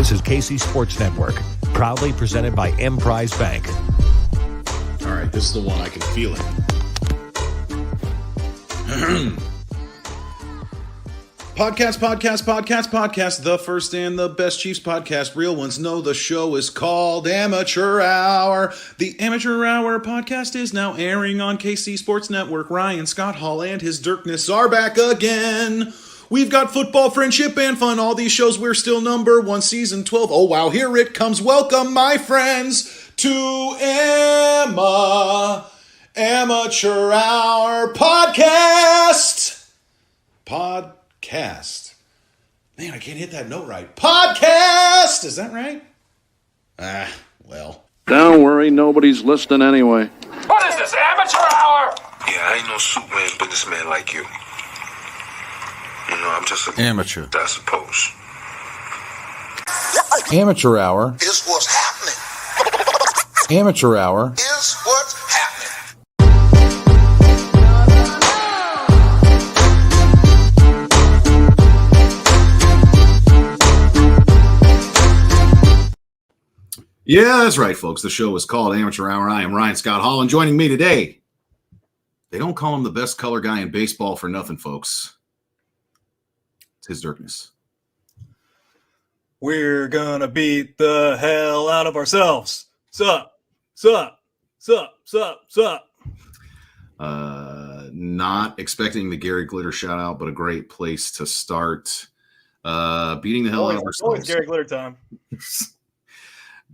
This is KC Sports Network, proudly presented by Emprise Bank. All right, this is the one I can feel it. Podcast. The first and the best Chiefs podcast. Real ones know the show is called Amateur Hour. The Amateur Hour podcast is now airing on KC Sports Network. Ryan, Scott Hall, and HisDirkness are back again. We've got football, friendship, and fun. All these shows, we're still number 1, season 12. Oh, wow, here it comes. Welcome, my friends, to Amateur Hour podcast. Man, I can't hit that note right. Podcast! Is that right? Well. Don't worry, nobody's listening anyway. What is this, Amateur Hour? Yeah, I ain't no Superman businessman like you. You know, I'm just an amateur, I suppose. Amateur Hour Is what's happening. Amateur Hour Is what's happening. Yeah, that's right, folks. The show is called Amateur Hour. I am Ryan Scott Hall, and joining me today, they don't call him the best color guy in baseball for nothing, folks. It's HisDirkness. We're gonna beat the hell out of ourselves. Sup. Not expecting the Gary Glitter shout out, but a great place to start. Beating the hell out of ourselves. Always Gary Glitter time.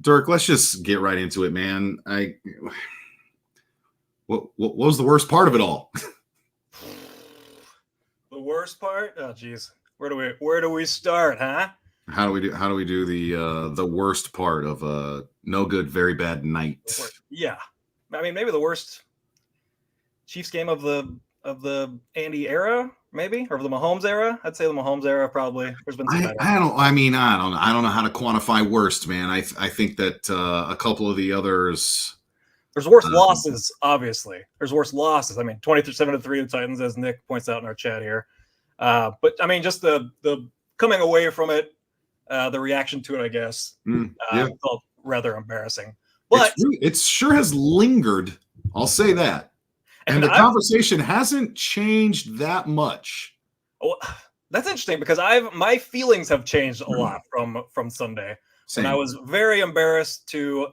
Dirk, let's just get right into it, man. What was the worst part of it all? The worst part? Oh, geez. Where do we start, huh? How do we do the worst part of a no good, very bad night? Yeah, I mean maybe the worst Chiefs game of the Andy era, maybe, or the Mahomes era. I'd say the Mahomes era probably. There's been some I don't know how to quantify worst, man. I think that a couple of the others. There's worse losses, obviously. There's worse losses. I mean, 27-3 the Titans, as Nick points out in our chat here. But I mean, just the coming away from it, the reaction to it, I guess, felt rather embarrassing. But it sure has lingered. I'll say that. And the conversation hasn't changed that much. Oh, that's interesting because my feelings have changed a lot from Sunday. Same. And I was very embarrassed to.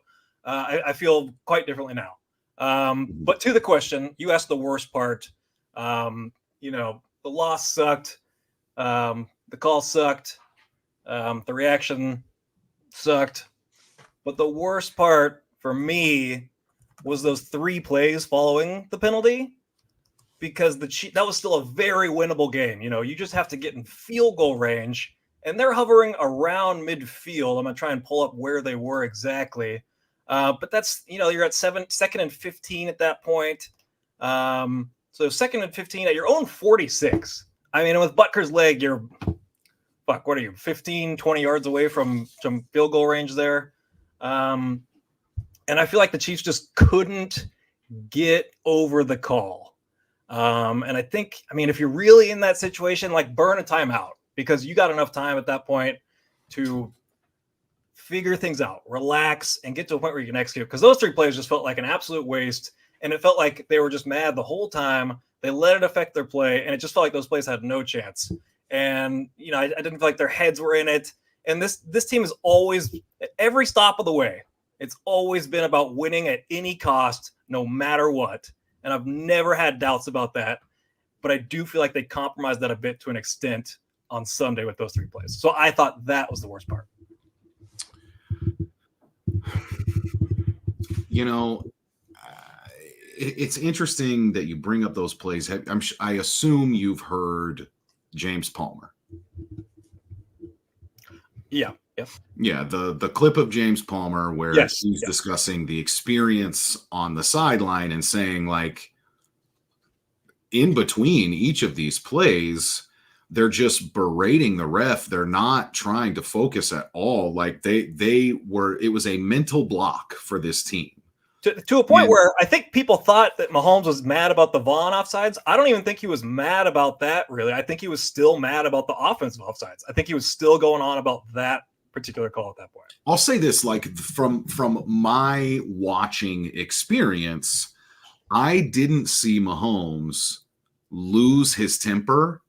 I feel quite differently now. But to the question, you asked the worst part. The loss sucked. The call sucked. The reaction sucked. But the worst part for me was those 3 plays following the penalty, because that was still a very winnable game. You know, you just have to get in field goal range, and they're hovering around midfield. I'm going to try and pull up where they were exactly. But that's, you're at 2nd and 15 at that point. So 2nd and 15 at your own 46. I mean, with Butker's leg, you're, what are you, 15, 20 yards away from some field goal range there. And I feel like the Chiefs just couldn't get over the call. And I think, if you're really in that situation, like, burn a timeout, because you got enough time at that point to figure things out, relax, and get to a point where you can execute. Because those 3 plays just felt like an absolute waste, and it felt like they were just mad the whole time. They let it affect their play, and it just felt like those plays had no chance. And, I didn't feel like their heads were in it. And this team is always, at every stop of the way, it's always been about winning at any cost, no matter what. And I've never had doubts about that. But I do feel like they compromised that a bit to an extent on Sunday with those 3 plays. So I thought that was the worst part. It's interesting that you bring up those plays. I assume you've heard James Palmer. Yeah. Yeah, the clip of James Palmer where he's discussing the experience on the sideline and saying, like, in between each of these plays, they're just berating the ref. They're not trying to focus at all. Like, it was a mental block for this team. To a point where I think people thought that Mahomes was mad about the Vaughn offsides. I don't even think he was mad about that, really. I think he was still mad about the offensive offsides. I think he was still going on about that particular call at that point. I'll say this, like from my watching experience, I didn't see Mahomes lose his temper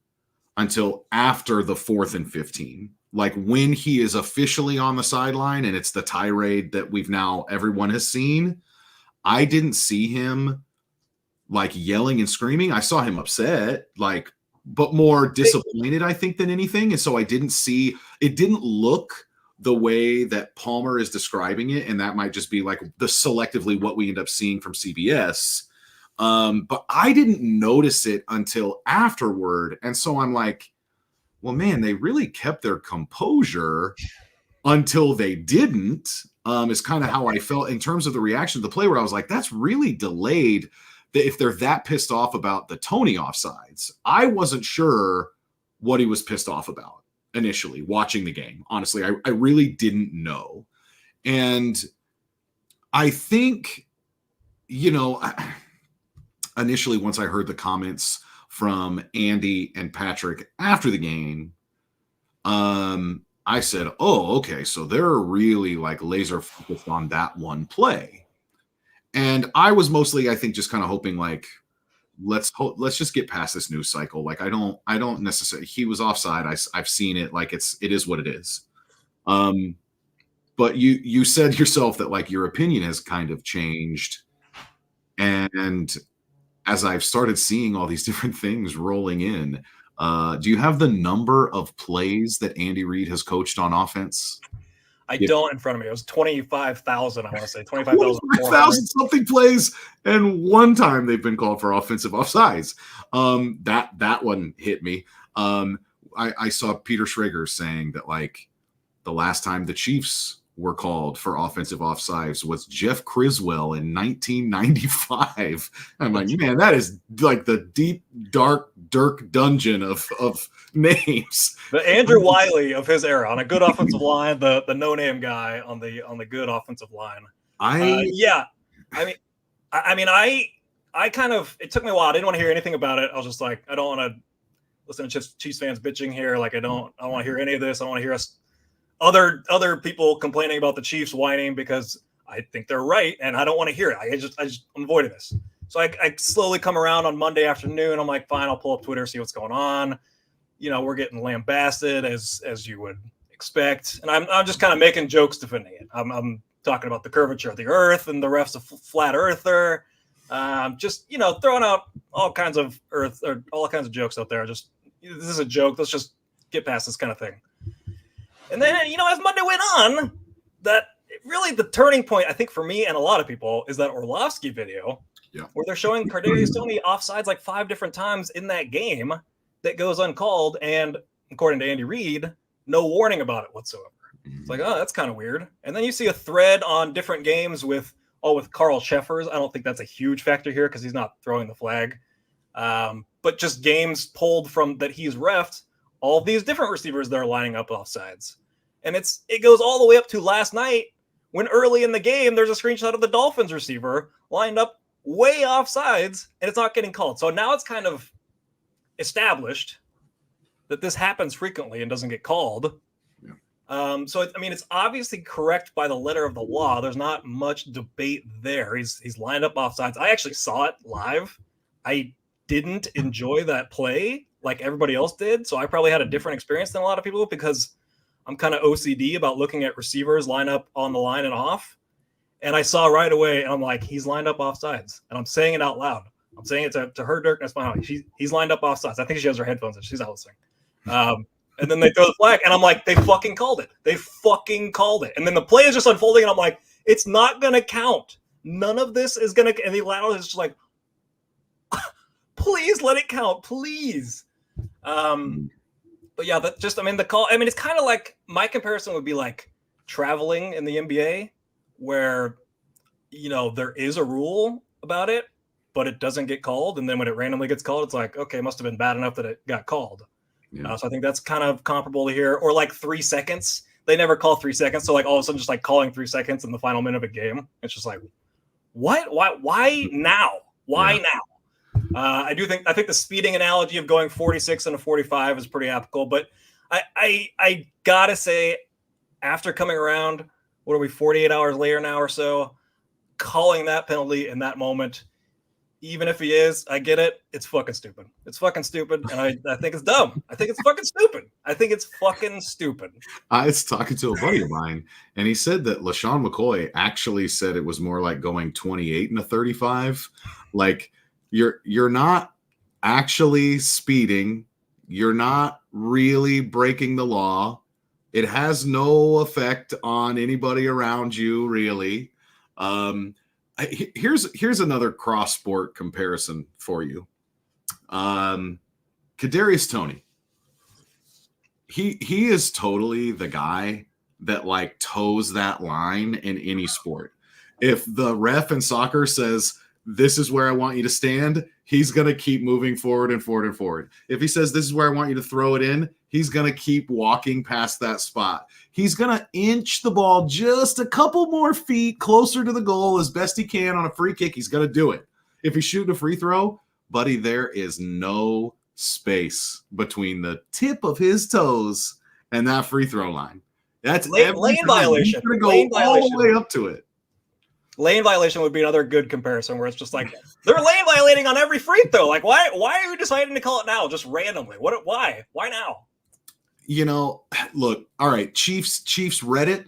until after the 4th and 15. Like when he is officially on the sideline and it's the tirade that everyone has seen. I didn't see him like yelling and screaming. I saw him upset, like, but more disappointed, I think, than anything. And so I didn't see, it didn't look the way that Palmer is describing it. And that might just be like the selectively what we end up seeing from CBS. But I didn't notice it until afterward. And so I'm like, well, man, they really kept their composure until they didn't, is kind of how I felt in terms of the reaction to the play, where I was like, that's really delayed. If they're that pissed off about the Toney offsides. I wasn't sure what he was pissed off about initially watching the game. Honestly, I really didn't know. And I think, initially, once I heard the comments from Andy and Patrick after the game, I said, oh, okay, so they're really like laser focused on that one play. And I was mostly, I think, just kind of hoping like, let's just get past this news cycle. Like, I don't necessarily, he was offside. I've seen it. Like it is what it is. But you said yourself that like your opinion has kind of changed. And as I've started seeing all these different things rolling in, do you have the number of plays that Andy Reid has coached on offense? I don't in front of me. It was 25,000, I want to say. 25,000 something plays, and one time they've been called for offensive offsides. That one hit me. I saw Peter Schrager saying that like the last time the Chiefs were called for offensive offsides was Jeff Criswell in 1995. I'm like, man, that is like the deep, dark Dirk dungeon of names. The Andrew Wiley of his era on a good offensive line, the no-name guy on the good offensive line. I kind of, it took me a while. I didn't want to hear anything about it. I was just like, I don't want to listen to Chiefs fans bitching here. Like, I don't want to hear any of this. I don't want to hear us other people complaining about the Chiefs whining because I think they're right and I don't want to hear it. I'm avoiding this. So I slowly come around on Monday afternoon. I'm like, fine, I'll pull up Twitter, see what's going on. We're getting lambasted as you would expect. And I'm just kind of making jokes defending it. I'm talking about the curvature of the earth and the ref's a flat earther. Just, throwing out all kinds of jokes out there. Just, this is a joke. Let's just get past this kind of thing. And then, as Monday went on, that really the turning point, I think, for me and a lot of people is that Orlovsky video where they're showing Kadarius Toney offsides like 5 different times in that game that goes uncalled. And according to Andy Reid, no warning about it whatsoever. It's like, oh, that's kind of weird. And then you see a thread on different games with Carl Sheffers. I don't think that's a huge factor here because he's not throwing the flag. But just games pulled from that he's reffed, all these different receivers that are lining up offsides. And it goes all the way up to last night when early in the game, there's a screenshot of the Dolphins receiver lined up way offsides and it's not getting called. So now it's kind of established that this happens frequently and doesn't get called. Yeah. It's obviously correct by the letter of the law. There's not much debate there. He's lined up offsides. I actually saw it live. I didn't enjoy that play like everybody else did. So I probably had a different experience than a lot of people because I'm kind of OCD about looking at receivers line up on the line and off. And I saw right away, and I'm like, he's lined up offsides. And I'm saying it out loud. I'm saying it to her Dirkness behind me. He's lined up offsides. I think she has her headphones in. She's not listening. And then they throw the flag, and I'm like, they fucking called it. They fucking called it. And then the play is just unfolding, and I'm like, it's not going to count. None of this is going to – and the lateral is just like, please let it count, please. But yeah, that just, the call, it's kind of like, my comparison would be like traveling in the NBA where, there is a rule about it, but it doesn't get called. And then when it randomly gets called, it's like, okay, it must've been bad enough that it got called. Yeah. So I think that's kind of comparable to here, or like 3 seconds. They never call 3 seconds. So like all of a sudden just like calling 3 seconds in the final minute of a game. It's just like, what? Why now? Why now? I think the speeding analogy of going 46 and a 45 is pretty applicable, but I gotta say, after coming around, what are we, 48 hours later now or so, calling that penalty in that moment, even if he is, I get it. It's fucking stupid. It's fucking stupid. And I think it's dumb. I think it's fucking stupid. I think it's fucking stupid. I was talking to a buddy of mine, and he said that LaShawn McCoy actually said it was more like going 28 and a 35. Like, you're not actually speeding. You're not really breaking the law. It has no effect on anybody around you, really. Here's another cross sport comparison for you. Kadarius Toney. He is totally the guy that like toes that line in any sport. If the ref in soccer says, this is where I want you to stand, he's going to keep moving forward and forward and forward. If he says, this is where I want you to throw it in, he's going to keep walking past that spot. He's going to inch the ball just a couple more feet closer to the goal as best he can on a free kick. He's going to do it. If he's shooting a free throw, buddy, there is no space between the tip of his toes and that free throw line. That's lane violation. He's going to go all the way up to it. Lane violation would be another good comparison where it's just like they're lane violating on every free throw. Like, why are you deciding to call it now just randomly? Why now? You know, look, all right, Chiefs Reddit.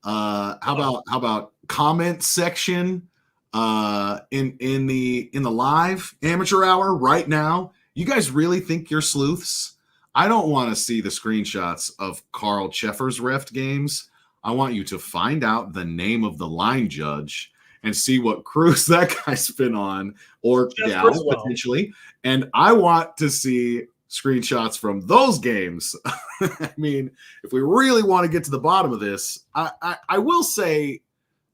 How about comment section in the live amateur hour right now? You guys really think you're sleuths? I don't want to see the screenshots of Carl Cheffers ref games. I want you to find out the name of the line judge and see what cruise that guy's been on, or gal potentially. And I want to see screenshots from those games. I mean, if we really want to get to the bottom of this, I will say,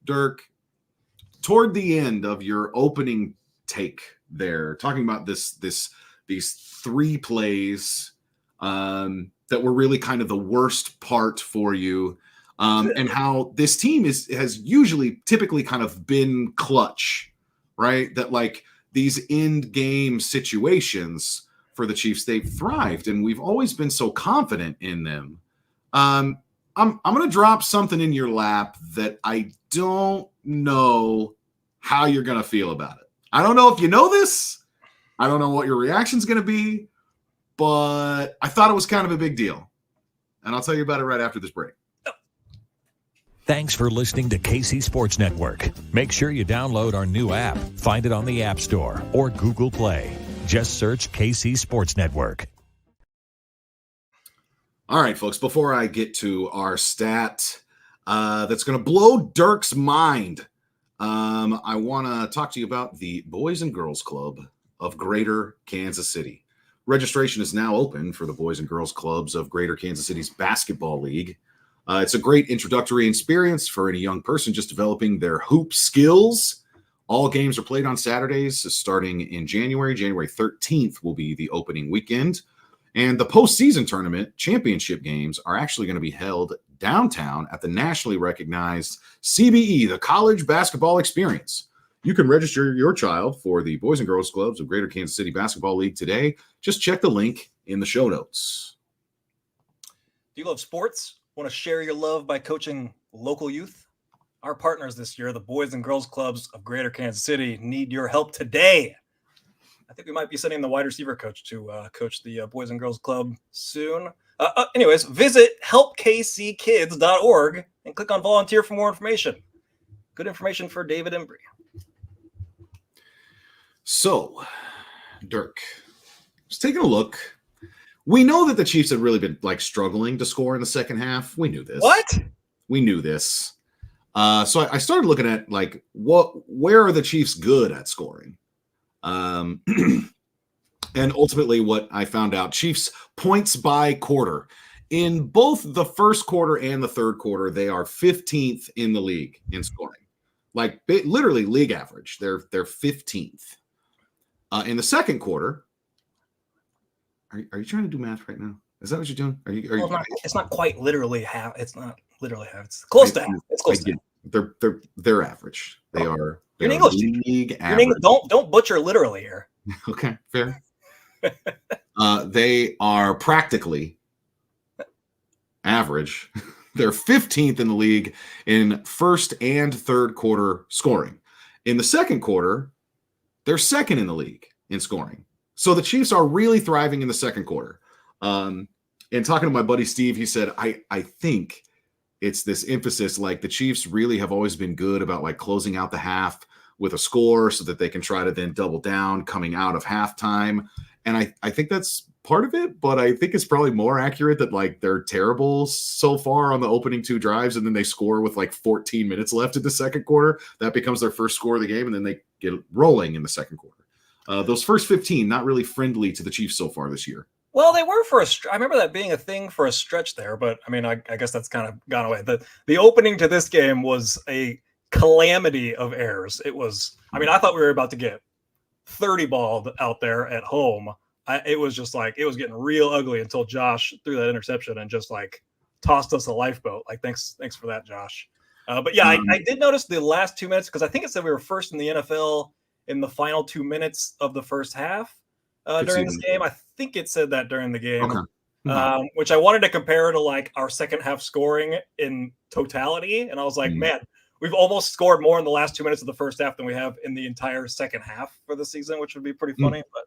Dirk, toward the end of your opening take there, talking about these 3 plays that were really kind of the worst part for you. And how this team has typically kind of been clutch, right? That like these end game situations for the Chiefs, they've thrived, and we've always been so confident in them. I'm going to drop something in your lap that I don't know how you're going to feel about it. I don't know if you know this. I don't know what your reaction's going to be, but I thought it was kind of a big deal. And I'll tell you about it right after this break. Thanks for listening to KC Sports Network. Make sure you download our new app. Find it on the App Store or Google Play. Just search KC Sports Network. All right, folks, before I get to our stat that's going to blow Dirk's mind, I want to talk to you about the Boys and Girls Club of Greater Kansas City. Registration is now open for the Boys and Girls Clubs of Greater Kansas City's Basketball League. It's a great introductory experience for any young person just developing their hoop skills. All games are played on Saturdays starting in January. January 13th will be the opening weekend. And the postseason tournament championship games are actually going to be held downtown at the nationally recognized CBE, the College Basketball Experience. You can register your child for the Boys and Girls Clubs of Greater Kansas City Basketball League today. Just check the link in the show notes. Do you love sports? Want to share your love by coaching local youth? Our partners this year, the Boys and Girls Clubs of Greater Kansas City, need your help today. I think we might be sending the wide receiver coach to coach the Boys and Girls Club soon. Anyways, visit helpkckids.org and click on volunteer for more information. Good information for David Embry. So, Dirk, just taking a look. We know that the Chiefs have really been like struggling to score in the second half. We knew this. What? We knew this. So I started looking at like where are the Chiefs good at scoring? And ultimately what I found out, Chiefs points by quarter. In both the first quarter and the third quarter, they are 15th in the league in scoring. Like literally league average. They're 15th. In the second quarter, are you trying to do math right now? Is that what you're doing? It's not quite literally half. It's not literally half. It's close to half. It's close to half. They're average. They're an English league average. Don't butcher literally here. Okay, fair. They are practically average. They're 15th in the league in first and third quarter scoring. In the second quarter, they're second in the league in scoring. So the Chiefs are really thriving in the second quarter. And talking to my buddy Steve, he said, I think it's this emphasis, like the Chiefs really have always been good about like closing out the half with a score so that they can try to then double down coming out of halftime. And I think that's part of it, but I think it's probably more accurate that like they're terrible so far on the opening two drives, and then they score with like 14 minutes left in the second quarter. That becomes their first score of the game, and then they get rolling in the second quarter. Those first 15, not really friendly to the Chiefs so far this year. Well, they were I remember that being a thing for a stretch there, but I mean, I guess that's kind of gone away. The opening to this game was a calamity of errors. It was, I mean, I thought we were about to get 30 balled out there at home. It was just like, it was getting real ugly until Josh threw that interception and just like tossed us a lifeboat. Like, thanks for that, Josh. But yeah, I did notice the last 2 minutes, because I think it said we were first in the NFL in the final 2 minutes of the first half during this game. I think it said that during the game, okay. Which I wanted to compare to like our second half scoring in totality. And I was like, man, we've almost scored more in the last 2 minutes of the first half than we have in the entire second half for the season, which would be pretty funny. But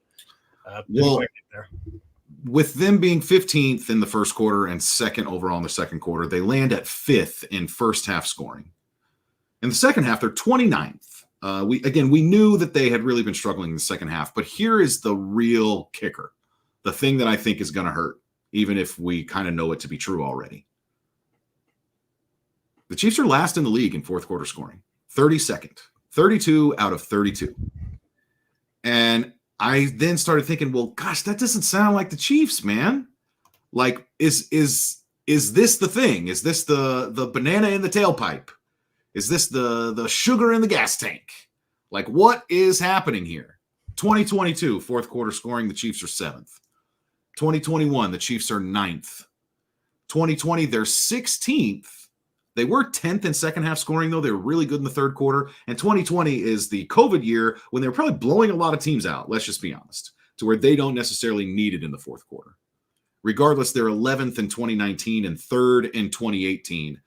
with them being 15th in the first quarter and second overall in the second quarter, they land at 5th in first half scoring. In the second half, they're 29th. We knew that they had really been struggling in the second half, but here is the real kicker, the thing that I think is going to hurt, even if we kind of know it to be true already. The Chiefs are last in the league in fourth quarter scoring, 32nd, 32 out of 32. And I then started thinking, well, gosh, that doesn't sound like the Chiefs, man. Like, is this the thing? Is this the banana in the tailpipe? Is this the sugar in the gas tank? Like, what is happening here? 2022, fourth quarter scoring, the Chiefs are 7th. 2021, the Chiefs are 9th. 2020, they're 16th. They were 10th in second half scoring, though. They were really good in the third quarter. And 2020 is the COVID year when they were probably blowing a lot of teams out, let's just be honest, to where they don't necessarily need it in the fourth quarter. Regardless, they're 11th in 2019 and 3rd in 2018.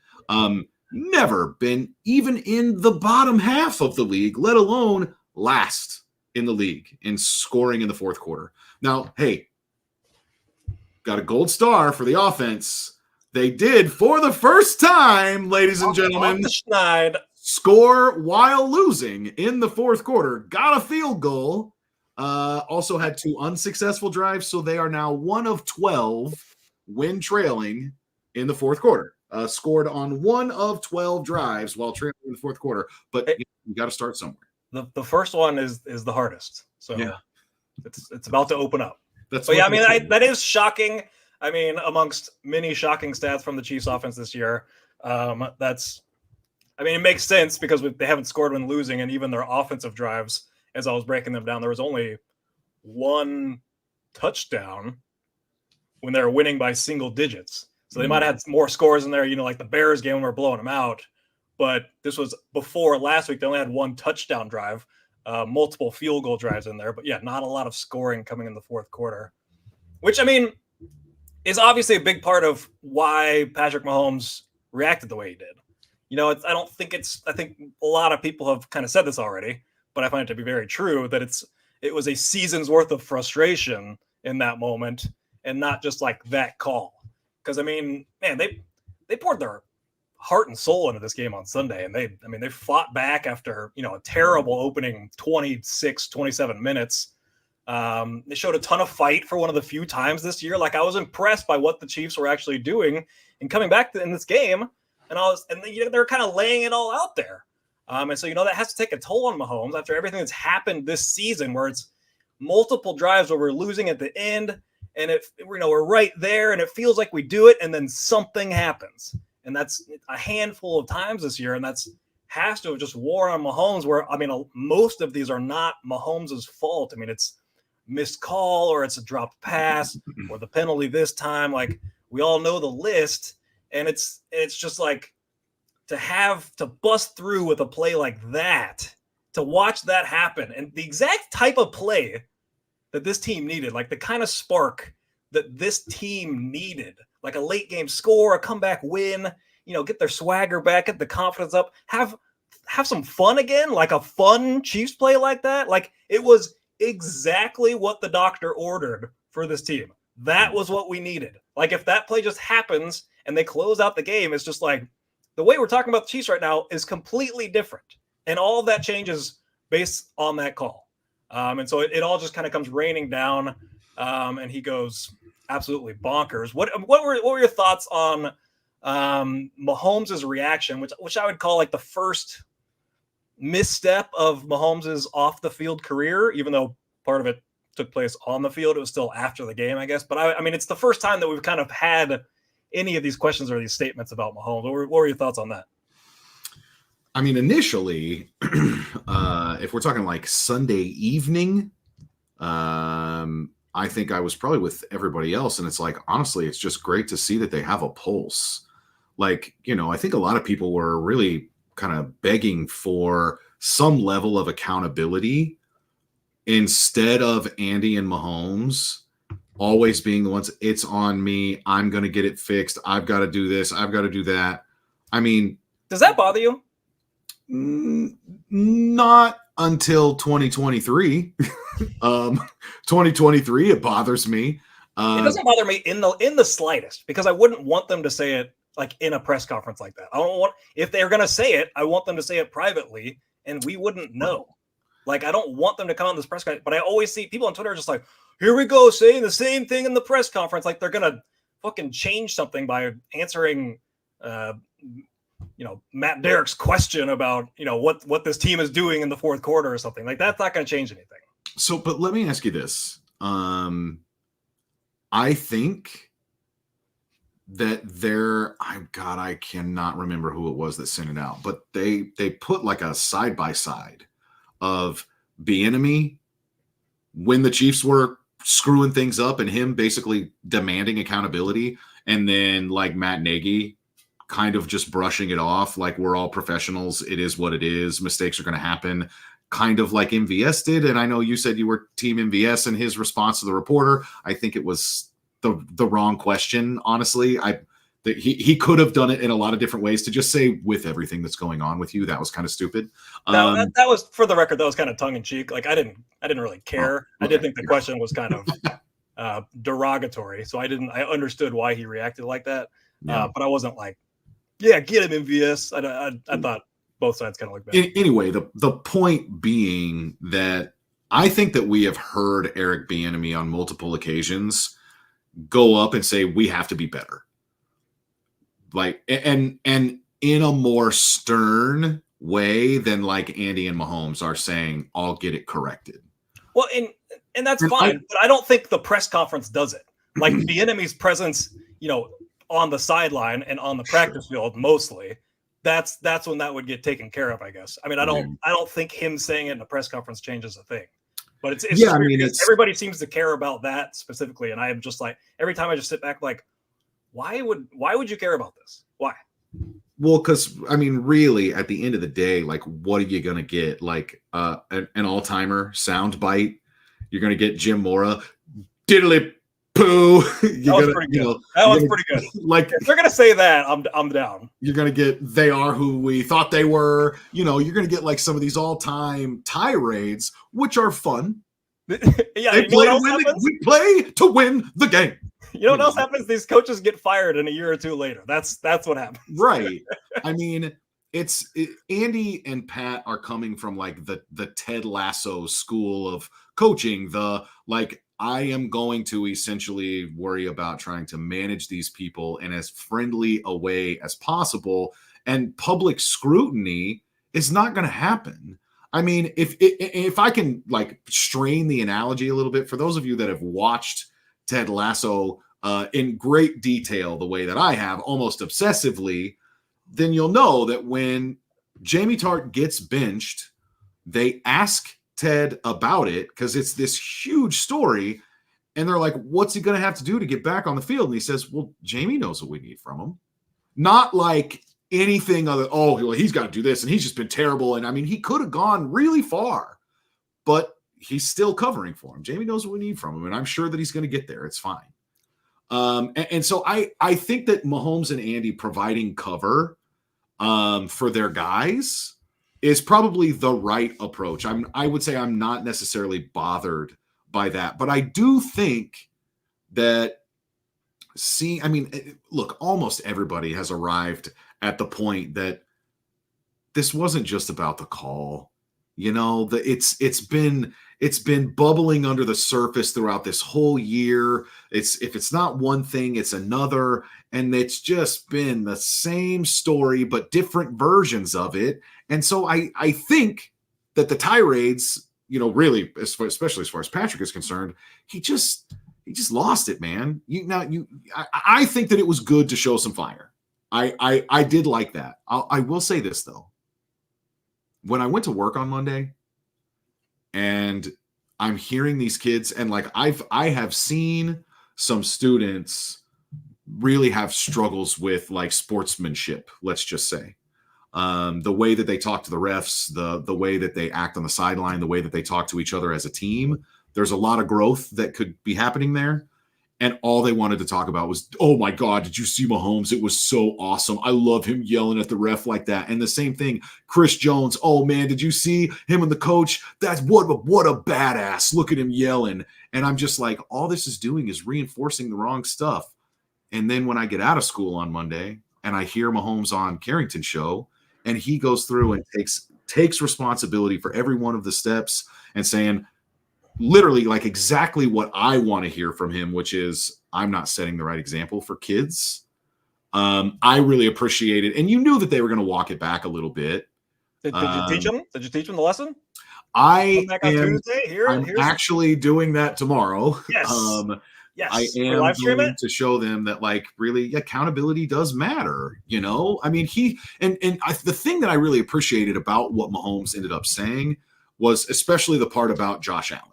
Never been even in the bottom half of the league, let alone last in the league in scoring in the fourth quarter. Now, hey, got a gold star for the offense. They did, for the first time, ladies and gentlemen, score while losing in the fourth quarter. Got a field goal. Also had 2 unsuccessful drives, so they are now 1 of 12 when trailing in the fourth quarter. Scored on 1 of 12 drives while trailing in the fourth quarter. But you got to start somewhere. The first one is the hardest. So yeah. It's about to open up. That is shocking. I mean, amongst many shocking stats from the Chiefs offense this year, it makes sense because they haven't scored when losing, and even their offensive drives, as I was breaking them down, there was only 1 touchdown when they were winning by single digits. So they might have had more scores in there, like the Bears game when we're blowing them out. But this was before last week. They only had 1 touchdown drive, multiple field goal drives in there. But yeah, not a lot of scoring coming in the fourth quarter, which, is obviously a big part of why Patrick Mahomes reacted the way he did. I think a lot of people have kind of said this already, but I find it to be very true that it was a season's worth of frustration in that moment and not just like that call. Because, they poured their heart and soul into this game on Sunday, and they fought back after, a terrible opening 26, 27 minutes. They showed a ton of fight for one of the few times this year. Like, I was impressed by what the Chiefs were actually doing and coming back in this game. And they're kind of laying it all out there. And so, that has to take a toll on Mahomes after everything that's happened this season, where it's multiple drives where we're losing at the end, and we're right there, and it feels like we do it, and then something happens. And that's a handful of times this year, and has to have just wore on Mahomes, where, most of these are not Mahomes' fault. It's missed call, or it's a dropped pass, or the penalty this time. Like, we all know the list, and it's just like to bust through with a play like that, to watch that happen, and the exact type of play that this team needed, like the kind of spark that this team needed. like a late game score, a comeback win, get their swagger back, get the confidence up, have some fun again, like a fun Chiefs play like that. Like, it was exactly what the doctor ordered for this team. That was what we needed. Like, if that play just happens and they close out the game, it's just like the way we're talking about the Chiefs right now is completely different. And all of that changes based on that call. And so it all just kind of comes raining down. And he goes absolutely bonkers. What were your thoughts on Mahomes' reaction, which I would call like the first misstep of Mahomes' off the field career, even though part of it took place on the field. It was still after the game, I guess. But I mean, it's the first time that we've kind of had any of these questions or these statements about Mahomes. What were your thoughts on that? I mean, initially, if we're talking like Sunday evening, I think I was probably with everybody else. And it's like, honestly, it's just great to see that they have a pulse. Like, I think a lot of people were really kind of begging for some level of accountability instead of Andy and Mahomes always being the ones, it's on me, I'm going to get it fixed, I've got to do this, I've got to do that. I mean, does that bother you? Not until 2023. 2023, it bothers me. It doesn't bother me in the slightest, because I wouldn't want them to say it like in a press conference like that. I don't want, if they're going to say it, I want them to say it privately and we wouldn't know. Like, I don't want them to come on this press conference, but I always see people on Twitter just like, here we go, saying the same thing in the press conference. Like, they're going to fucking change something by answering, Matt Derrick's question about, what this team is doing in the fourth quarter or something. Like, that's not going to change anything. So, but let me ask you this. I think that I cannot remember who it was that sent it out, but they put like a side by side of Bieniemy when the Chiefs were screwing things up and him basically demanding accountability, and then like Matt Nagy kind of just brushing it off like, we're all professionals, it is what it is, mistakes are going to happen, kind of like MVS did. And I know you said you were team MVS, and his response to the reporter, I think it was the wrong question, honestly. He could have done it in a lot of different ways. To just say, with everything that's going on with you, that was kind of stupid. No, that was, for the record, that was kind of tongue in cheek. Like, I didn't really care. Okay. I did think the question was kind of derogatory, so I understood why he reacted like that. Yeah. But I wasn't like, yeah, get him, MVS. I thought both sides kind of looked bad. Anyway, the point being that I think that we have heard Eric Bieniemy on multiple occasions go up and say, we have to be better. Like, and in a more stern way than like Andy and Mahomes are saying, I'll get it corrected. Well, and that's fine, but I don't think the press conference does it. Like, Bieniemy's presence, on the sideline and on the practice field mostly, that's when that would get taken care of, I guess. I mean, I don't think him saying it in a press conference changes a thing. But it's everybody seems to care about that specifically, and I am just like, every time I just sit back like, why would you care about this? Why? Well, because I mean, really, at the end of the day, like, what are you gonna get? Like an all-timer sound bite? You're gonna get Jim Mora, diddly poo. That was pretty good. That was pretty good. Like, if they're gonna say that, I'm down. You're gonna get, they are who we thought they were. You're gonna get like some of these all-time tirades, which are fun. Yeah, we play to win the game. You know what else happens? These coaches get fired in a year or two later. That's what happens. Right. I mean, Andy and Pat are coming from like the Ted Lasso school of coaching. The like, I am going to essentially worry about trying to manage these people in as friendly a way as possible, and public scrutiny is not going to happen. I mean, if I can like strain the analogy a little bit, for those of you that have watched Ted Lasso in great detail, the way that I have, almost obsessively, then you'll know that when Jamie Tart gets benched, they ask Ted about it because it's this huge story. And they're like, what's he going to have to do to get back on the field? And he says, well, Jamie knows what we need from him. Not like anything other, oh, well, he's got to do this and he's just been terrible. And I mean, he could have gone really far, but he's still covering for him. Jamie knows what we need from him. And I'm sure that he's going to get there. It's fine. And so I think that Mahomes and Andy providing cover for their guys is probably the right approach. I would say I'm not necessarily bothered by that, but I do think that look, almost everybody has arrived at the point that this wasn't just about the call. It's been bubbling under the surface throughout this whole year. If it's not one thing, it's another, and it's just been the same story but different versions of it. And so I think that the tirades, really, especially as far as Patrick is concerned, he just lost it, man. I think that it was good to show some fire. I did like that. I will say this though. When I went to work on Monday and I'm hearing these kids, and like I have seen some students really have struggles with like sportsmanship, let's just say. The way that they talk to the refs, the way that they act on the sideline, the way that they talk to each other as a team. There's a lot of growth that could be happening there. And all they wanted to talk about was, oh my God, did you see Mahomes? It was so awesome. I love him yelling at the ref like that. And the same thing, Chris Jones. Oh man, did you see him and the coach? That's what a badass. Look at him yelling. And I'm just like, all this is doing is reinforcing the wrong stuff. And then when I get out of school on Monday and I hear Mahomes on Carrington's show, and he goes through and takes responsibility for every one of the steps and saying, literally like exactly what I want to hear from him, which is I'm not setting the right example for kids. I really appreciate it. And you knew that they were going to walk it back a little bit. Did you teach them? Did you teach them the lesson? I'm Here's actually doing that tomorrow. Yes. Yes. I am going to show them that like really accountability does matter. I mean, the thing that I really appreciated about what Mahomes ended up saying was especially the part about Josh Allen.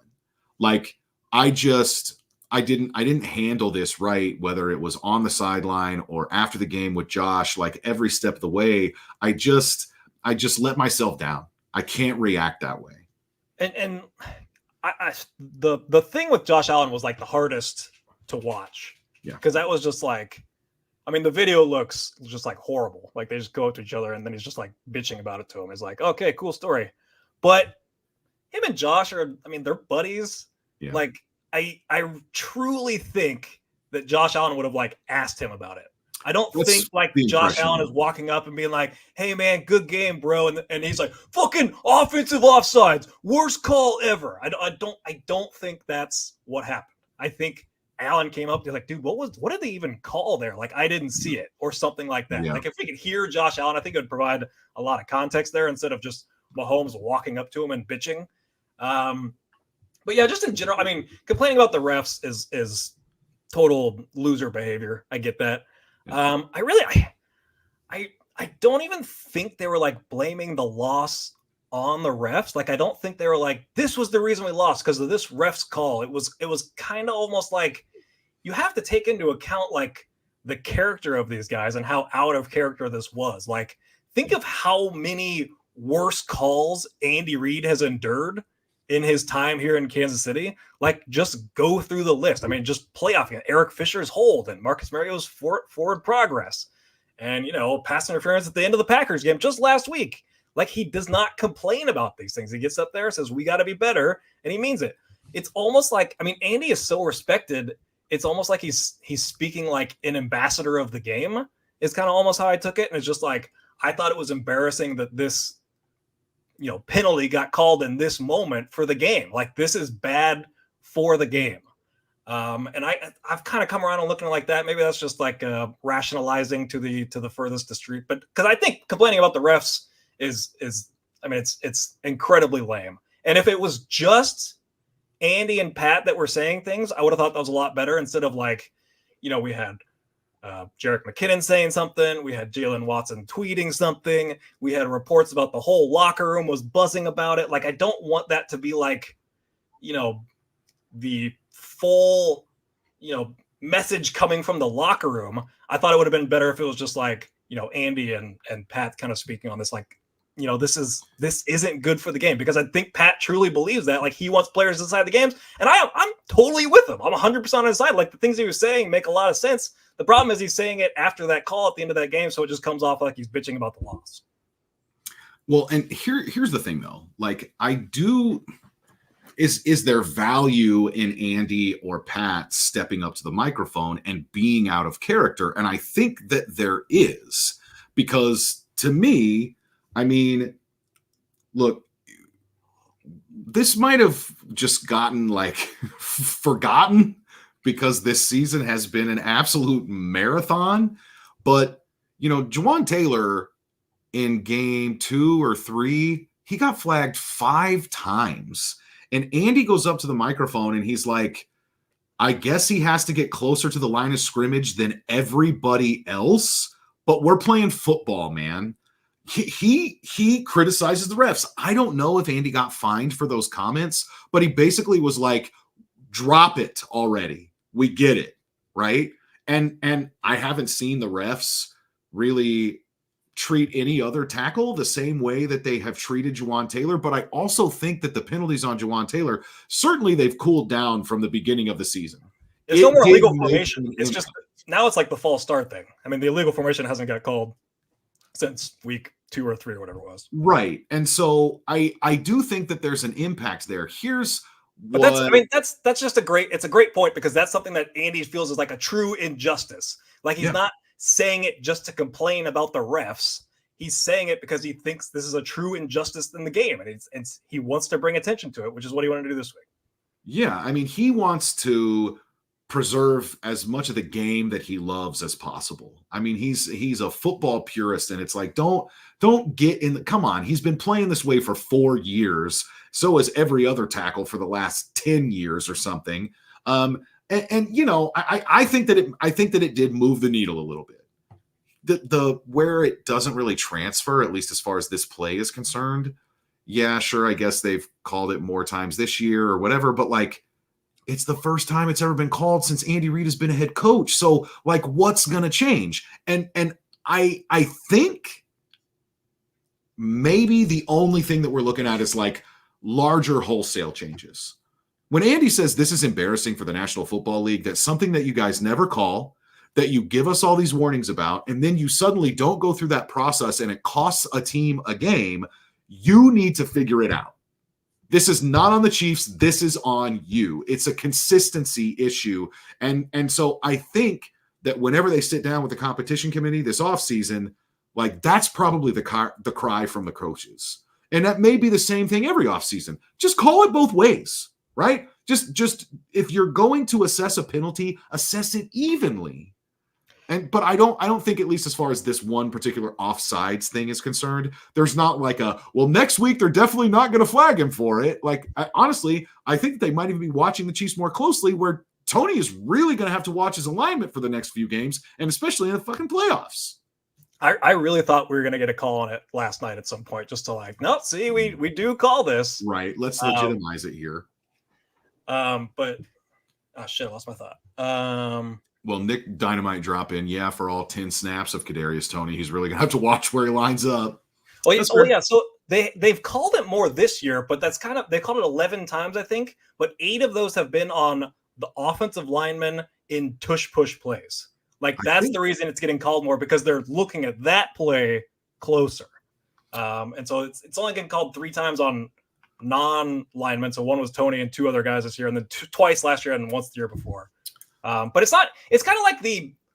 Like I didn't handle this right, whether it was on the sideline or after the game with Josh, like every step of the way, I just let myself down. I can't react that way. And the thing with Josh Allen was like the hardest to watch. Yeah. Because that was just like, I mean, the video looks just like horrible. Like they just go up to each other and then he's just like bitching about it to him. It's like, okay, cool story. But him and Josh they're buddies. Yeah. Like I truly think that Josh Allen would have like asked him about it. I don't think like Josh Allen is walking up and being like, hey man, good game, bro. And he's like, fucking offensive offsides, worst call ever. I don't think that's what happened. I think Allen came up to like, dude, what did they even call there? Like, I didn't see it or something like that. Yeah. Like if we could hear Josh Allen, I think it would provide a lot of context there instead of just Mahomes walking up to him and bitching. But yeah, just in general, I mean, complaining about the refs is total loser behavior. I get that. I don't even think they were like blaming the loss on the refs. Like, I don't think they were like, this was the reason we lost because of this ref's call. It was kind of almost like you have to take into account like the character of these guys and how out of character this was. Like, think of how many worse calls Andy Reid has endured in his time here in Kansas City. Like, just go through the list. I mean, just playoff. Eric Fisher's hold and Marcus Mariota's forward progress. And, pass interference at the end of the Packers game just last week. Like, he does not complain about these things. He gets up there, says, we got to be better, and he means it. It's almost like, I mean, Andy is so respected. It's almost like he's speaking like an ambassador of the game is kind of almost how I took it. And it's just like, I thought it was embarrassing that this penalty got called in this moment for the game. Like, this is bad for the game. And I've kind of come around and looking like that. Maybe that's just like rationalizing to the furthest to street. But because I think complaining about the refs is it's incredibly lame. And if it was just Andy and Pat that were saying things, I would have thought that was a lot better instead of like, we had Jerick McKinnon saying something. We had Jalen Watson tweeting something. We had reports about the whole locker room was buzzing about it. Like, I don't want that to be like, the full, message coming from the locker room. I thought it would have been better if it was just like, Andy and Pat kind of speaking on this, like, this isn't good for the game, because I think Pat truly believes that. Like, he wants players inside the games, and I'm totally with him. I'm 100% on his side. Like, the things he was saying make a lot of sense. The problem is he's saying it after that call at the end of that game, so it just comes off like he's bitching about the loss. Well, and here's the thing though. Like, is there value in Andy or Pat stepping up to the microphone and being out of character? And I think that there is, because to me, I mean, look, this might have just gotten like forgotten because this season has been an absolute marathon. But, Jawaan Taylor in game 2 or 3, he got flagged 5 times. And Andy goes up to the microphone and he's like, I guess he has to get closer to the line of scrimmage than everybody else, but we're playing football, man. He criticizes the refs. I don't know if Andy got fined for those comments, but he basically was like, drop it already. We get it, right? And I haven't seen the refs really treat any other tackle the same way that they have treated Jawaan Taylor. But I also think that the penalties on Jawaan Taylor, certainly they've cooled down from the beginning of the season. There's no more illegal formation. It's just, now it's like the false start thing. I mean, the illegal formation hasn't got called since week 2 or 3 or whatever it was. Right. And so I do think that there's an impact there. But that's just a great point, because that's something that Andy feels is like a true injustice. Like, he's not saying it just to complain about the refs. He's saying it because he thinks this is a true injustice in the game, and he wants to bring attention to it, which is what he wanted to do this week. Yeah, I mean, he wants to preserve as much of the game that he loves as possible. I mean, he's a football purist, and it's like, don't get in come on. He's been playing this way for 4 years. So has every other tackle for the last 10 years or something. I think that it did move the needle a little bit. The where it doesn't really transfer, at least as far as this play is concerned. Yeah, sure. I guess they've called it more times this year or whatever, but like, it's the first time it's ever been called since Andy Reid has been a head coach. So like, what's going to change? And I think maybe the only thing that we're looking at is like larger wholesale changes. When Andy says this is embarrassing for the National Football League, that's something that you guys never call, that you give us all these warnings about, and then you suddenly don't go through that process and it costs a team a game, you need to figure it out. This is not on the Chiefs. This is on you. It's a consistency issue. And so I think that whenever they sit down with the competition committee this offseason, like, that's probably the cry from the coaches. And that may be the same thing every offseason. Just call it both ways, right? Just if you're going to assess a penalty, assess it evenly. But I don't think, at least as far as this one particular offsides thing is concerned, there's not like next week they're definitely not going to flag him for it. Like, honestly, I think they might even be watching the Chiefs more closely, where Toney is really going to have to watch his alignment for the next few games, and especially in the fucking playoffs. I really thought we were going to get a call on it last night at some point, just to like, no, see, we do call this. Right. Let's legitimize it here. But shit, I lost my thought. Well, Nick Dynamite drop in. Yeah, for all 10 snaps of Kadarius Toney, he's really going to have to watch where he lines up. Yeah. So they've called it more this year, but that's they called it 11 times, I think. But 8 of those have been on the offensive linemen in tush-push plays. Like, that's the reason it's getting called more, because they're looking at that play closer. And so it's only getting called 3 times on non-linemen. So one was Toney and 2 other guys this year, and then twice last year and once the year before. But it's kind of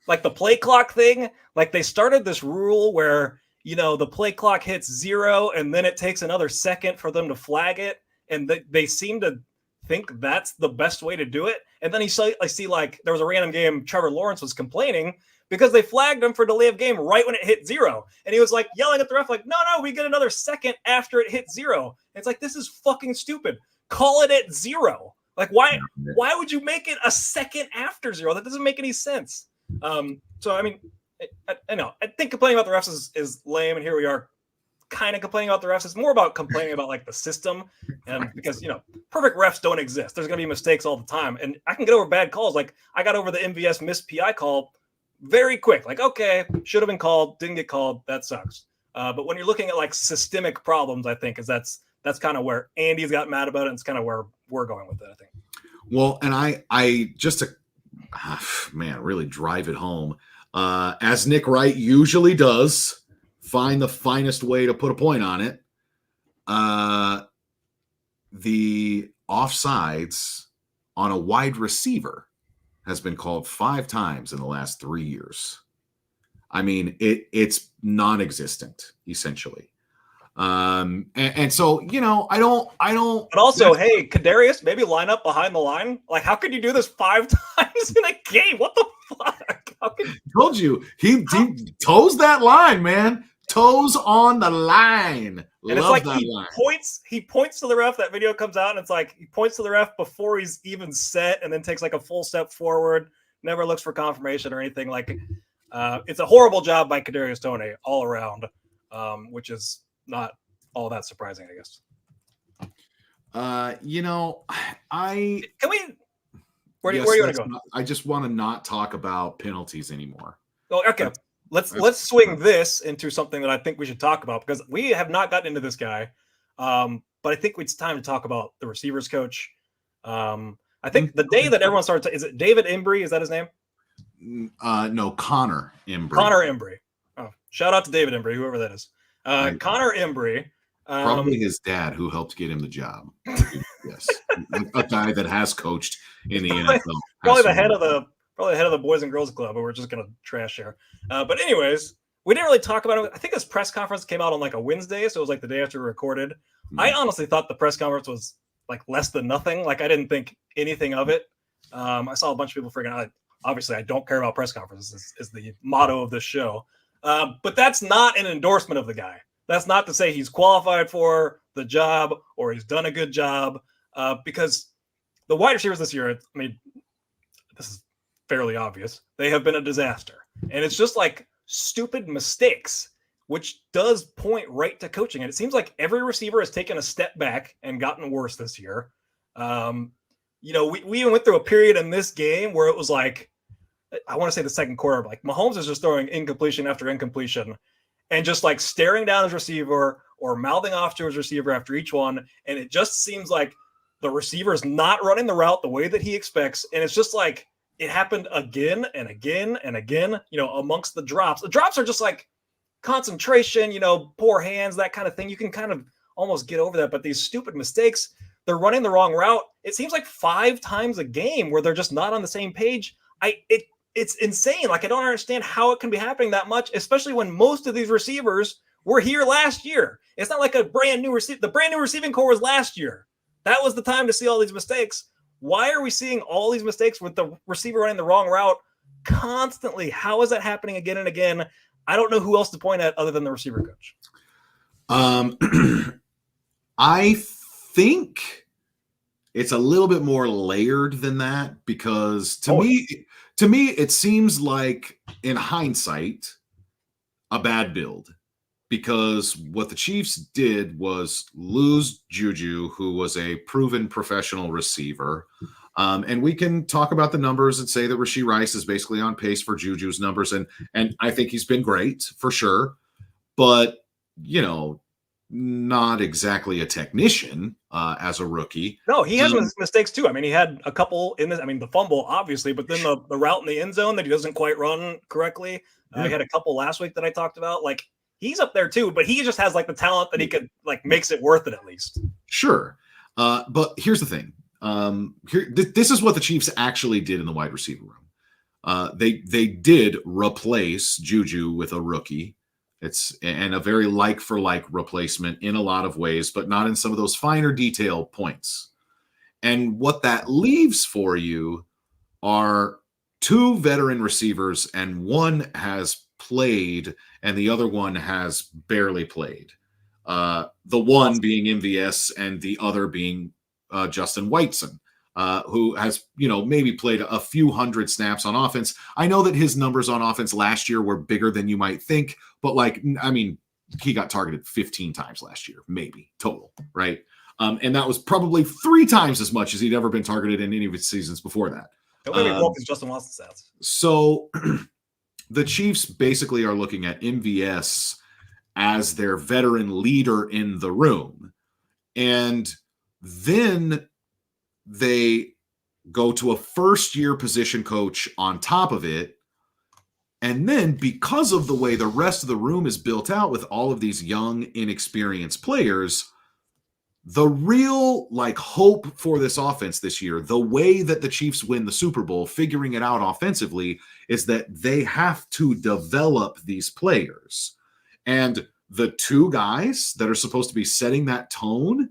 like the play clock thing. Like, they started this rule where, the play clock hits 0 and then it takes another second for them to flag it. And they seem to think that's the best way to do it. And then I see like there was a random game, Trevor Lawrence was complaining because they flagged him for delay of game right when it hit 0. And he was like yelling at the ref, like, no, we get another second after it hit 0. And it's like, this is fucking stupid. Call it at 0. Like, why would you make it a second after 0? That doesn't make any sense. So, I mean, I know. I think complaining about the refs is lame, and here we are kind of complaining about the refs. It's more about complaining about, like, the system, and because, perfect refs don't exist. There's going to be mistakes all the time, and I can get over bad calls. Like, I got over the MVS missed PI call very quick. Like, okay, should have been called, didn't get called. That sucks. But when you're looking at like systemic problems, I think that's kind of where Andy's got mad about it. And it's kind of where we're going with it, I think. Well, and I just to really drive it home, as Nick Wright usually does, find the finest way to put a point on it. The offsides on a wide receiver has been called 5 times in the last 3 years. I mean, it's non-existent essentially. And so, I don't. But also, hey, Kadarius, maybe line up behind the line. Like, how could you do this 5 times in a game? What the fuck? Told you he toes that line, man. Toes on the line. And it's like he points to the ref. That video comes out, and it's like he points to the ref before he's even set, and then takes like a full step forward. Never looks for confirmation or anything. Like, it's a horrible job by Kadarius Toney all around, which is not all that surprising, I guess. Can we? Where do you want to go? I just want to not talk about penalties anymore. Oh, okay. Let's swing this into something that I think we should talk about, because we have not gotten into this guy. But I think it's time to talk about the receivers coach. I think the day that everyone started, is it David Embry? Is that his name? No, Connor Embry. Connor Embry. Oh, shout out to David Embry, whoever that is. Connor Embry. Probably his dad, who helped get him the job. Yes, a guy that has coached in the NFL. Probably the head of the Boys and Girls Club, but we're just gonna trash here. But anyways, we didn't really talk about it. I think this press conference came out on like a Wednesday, so it was like the day after we recorded. I honestly thought the press conference was like less than nothing. Like, I didn't think anything of it. I saw a bunch of people freaking out. Obviously, I don't care about press conferences, is the motto of this show. But that's not an endorsement of the guy. That's not to say he's qualified for the job or he's done a good job, because the wide receivers this year, I mean, this is fairly obvious. They have been a disaster. And it's just like stupid mistakes, which does point right to coaching. And it seems like every receiver has taken a step back and gotten worse this year. We even went through a period in this game where it was like, I want to say the second quarter, like Mahomes is just throwing incompletion after incompletion and just like staring down his receiver or mouthing off to his receiver after each one. And it just seems like the receiver's not running the route the way that he expects. And it's just like, it happened again and again and again, amongst the drops. The drops are just like concentration, poor hands, that kind of thing. You can kind of almost get over that. But these stupid mistakes, they're running the wrong route. It seems like 5 times a game where they're just not on the same page. It's insane. Like, I don't understand how it can be happening that much, especially when most of these receivers were here last year. It's not like a brand new the brand new receiving core was last year. That was the time to see all these mistakes. Why are we seeing all these mistakes with the receiver running the wrong route constantly? How is that happening again and again? I don't know who else to point at other than the receiver coach. I think it's a little bit more layered than that, because to me, it seems like, in hindsight, a bad build, because what the Chiefs did was lose Juju, who was a proven professional receiver. And we can talk about the numbers and say that Rashee Rice is basically on pace for Juju's numbers. And I think he's been great for sure, but, not exactly a technician as a rookie. No, he has mistakes too. I mean, he had a couple in this. I mean, the fumble, obviously, but then the route in the end zone that he doesn't quite run correctly. He had a couple last week that I talked about. Like, he's up there too, but he just has like the talent that he could makes it worth it at least. Sure. But here's the thing. This is what the Chiefs actually did in the wide receiver room. They did replace Juju with a rookie. It's a very like for like replacement in a lot of ways, but not in some of those finer detail points. And what that leaves for you are 2 veteran receivers, and one has played and the other one has barely played. The one being MVS and the other being Justin Whiteson, who has, maybe played a few hundred snaps on offense. I know that his numbers on offense last year were bigger than you might think, but he got targeted 15 times last year, maybe total, right? And that was probably 3 times as much as he'd ever been targeted in any of his seasons before that. Justin Watson's stats. So the Chiefs basically are looking at MVS as their veteran leader in the room. And then they go to a first-year position coach on top of it. And then because of the way the rest of the room is built out with all of these young, inexperienced players, the real hope for this offense this year, the way that the Chiefs win the Super Bowl, figuring it out offensively, is that they have to develop these players. And the two guys that are supposed to be setting that tone,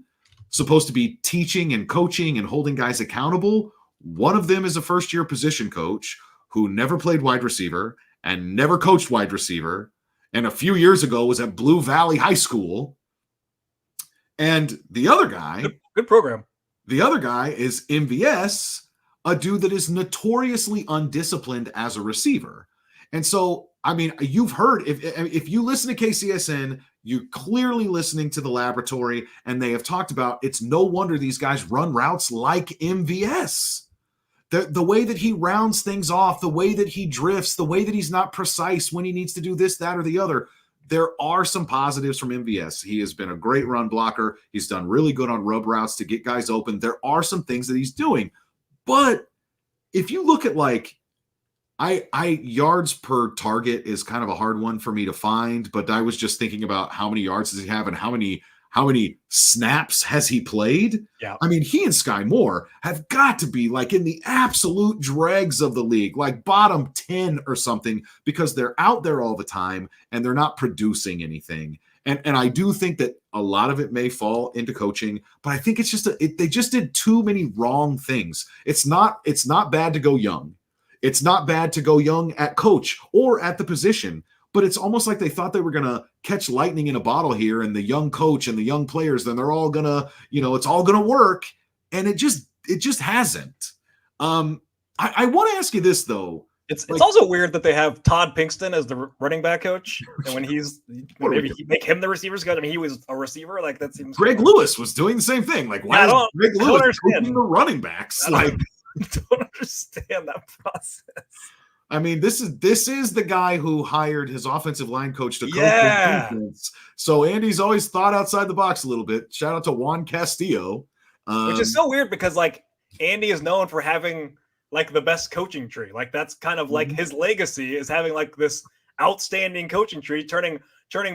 supposed to be teaching and coaching and holding guys accountable, one of them is a first-year position coach who never played wide receiver and never coached wide receiver, and a few years ago was at Blue Valley High School. And the other guy, good program. The other guy is MVS, a dude that is notoriously undisciplined as a receiver. And so, I mean, you've heard, if you listen to KCSN, you're clearly listening to the laboratory, and they have talked about it's no wonder these guys run routes like MVS. The way that he rounds things off, the way that he drifts, the way that he's not precise when he needs to do this, that, or the other. There are some positives from MVS. He has been a great run blocker. He's done really good on rub routes to get guys open. There are some things that he's doing. But if you look at yards per target is kind of a hard one for me to find, but I was just thinking about how many yards does he have and how many snaps has he played? Yeah. I mean, he and Sky Moore have got to be in the absolute dregs of the league, bottom 10 or something, because they're out there all the time and they're not producing anything. And I do think that a lot of it may fall into coaching, but I think it's just they just did too many wrong things. It's not bad to go young. It's not bad to go young at coach or at the position. But it's almost like they thought they were going to catch lightning in a bottle here, and the young coach and the young players, then they're all going to, it's all going to work. And it just hasn't. I want to ask you this, though. It's also weird that they have Todd Pinkston as the running back coach. And when maybe make him the receivers coach, I mean, he was a receiver. That seems. Greg Lewis was doing the same thing. Why is Greg Lewis coaching the running backs? I don't understand that process. I mean, this is the guy who hired his offensive line coach to coach defense. So Andy's always thought outside the box a little bit. Shout out to Juan Castillo. Which is so weird because Andy is known for having the best coaching tree. That's kind of his legacy is having this outstanding coaching tree, turning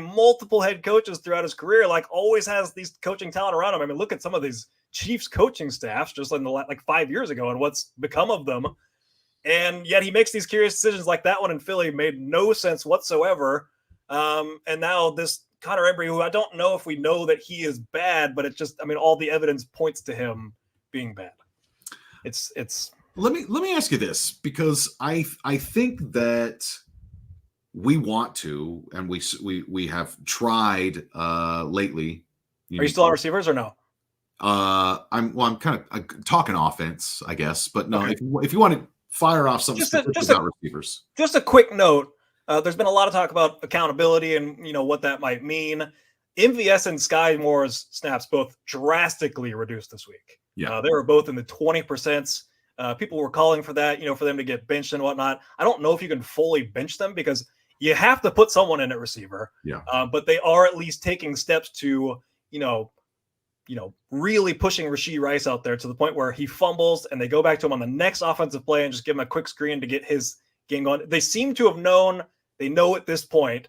multiple head coaches throughout his career, always has these coaching talent around him. I mean, look at some of these Chiefs coaching staffs just in the 5 years ago and what's become of them. And yet he makes these curious decisions like that one in Philly made no sense whatsoever. And now this Connor Embry, who I don't know if we know that he is bad, but all the evidence points to him being bad. It's. Let me ask you this, because I think that we want to, and we have tried lately. Are you still on receivers or no? I'm kind of talking offense, I guess, but no. Okay. If you want to fire off something about receivers. Just a quick note. There's been a lot of talk about accountability and what that might mean. MVS and Sky Moore's snaps both drastically reduced this week. Yeah, they were both in the 20%. People were calling for that, for them to get benched and whatnot. I don't know if you can fully bench them because you have to put someone in at receiver. Yeah. But they are at least taking steps to, really pushing Rashee Rice out there to the point where he fumbles and they go back to him on the next offensive play and just give him a quick screen to get his game going. They seem to have known, they know at this point,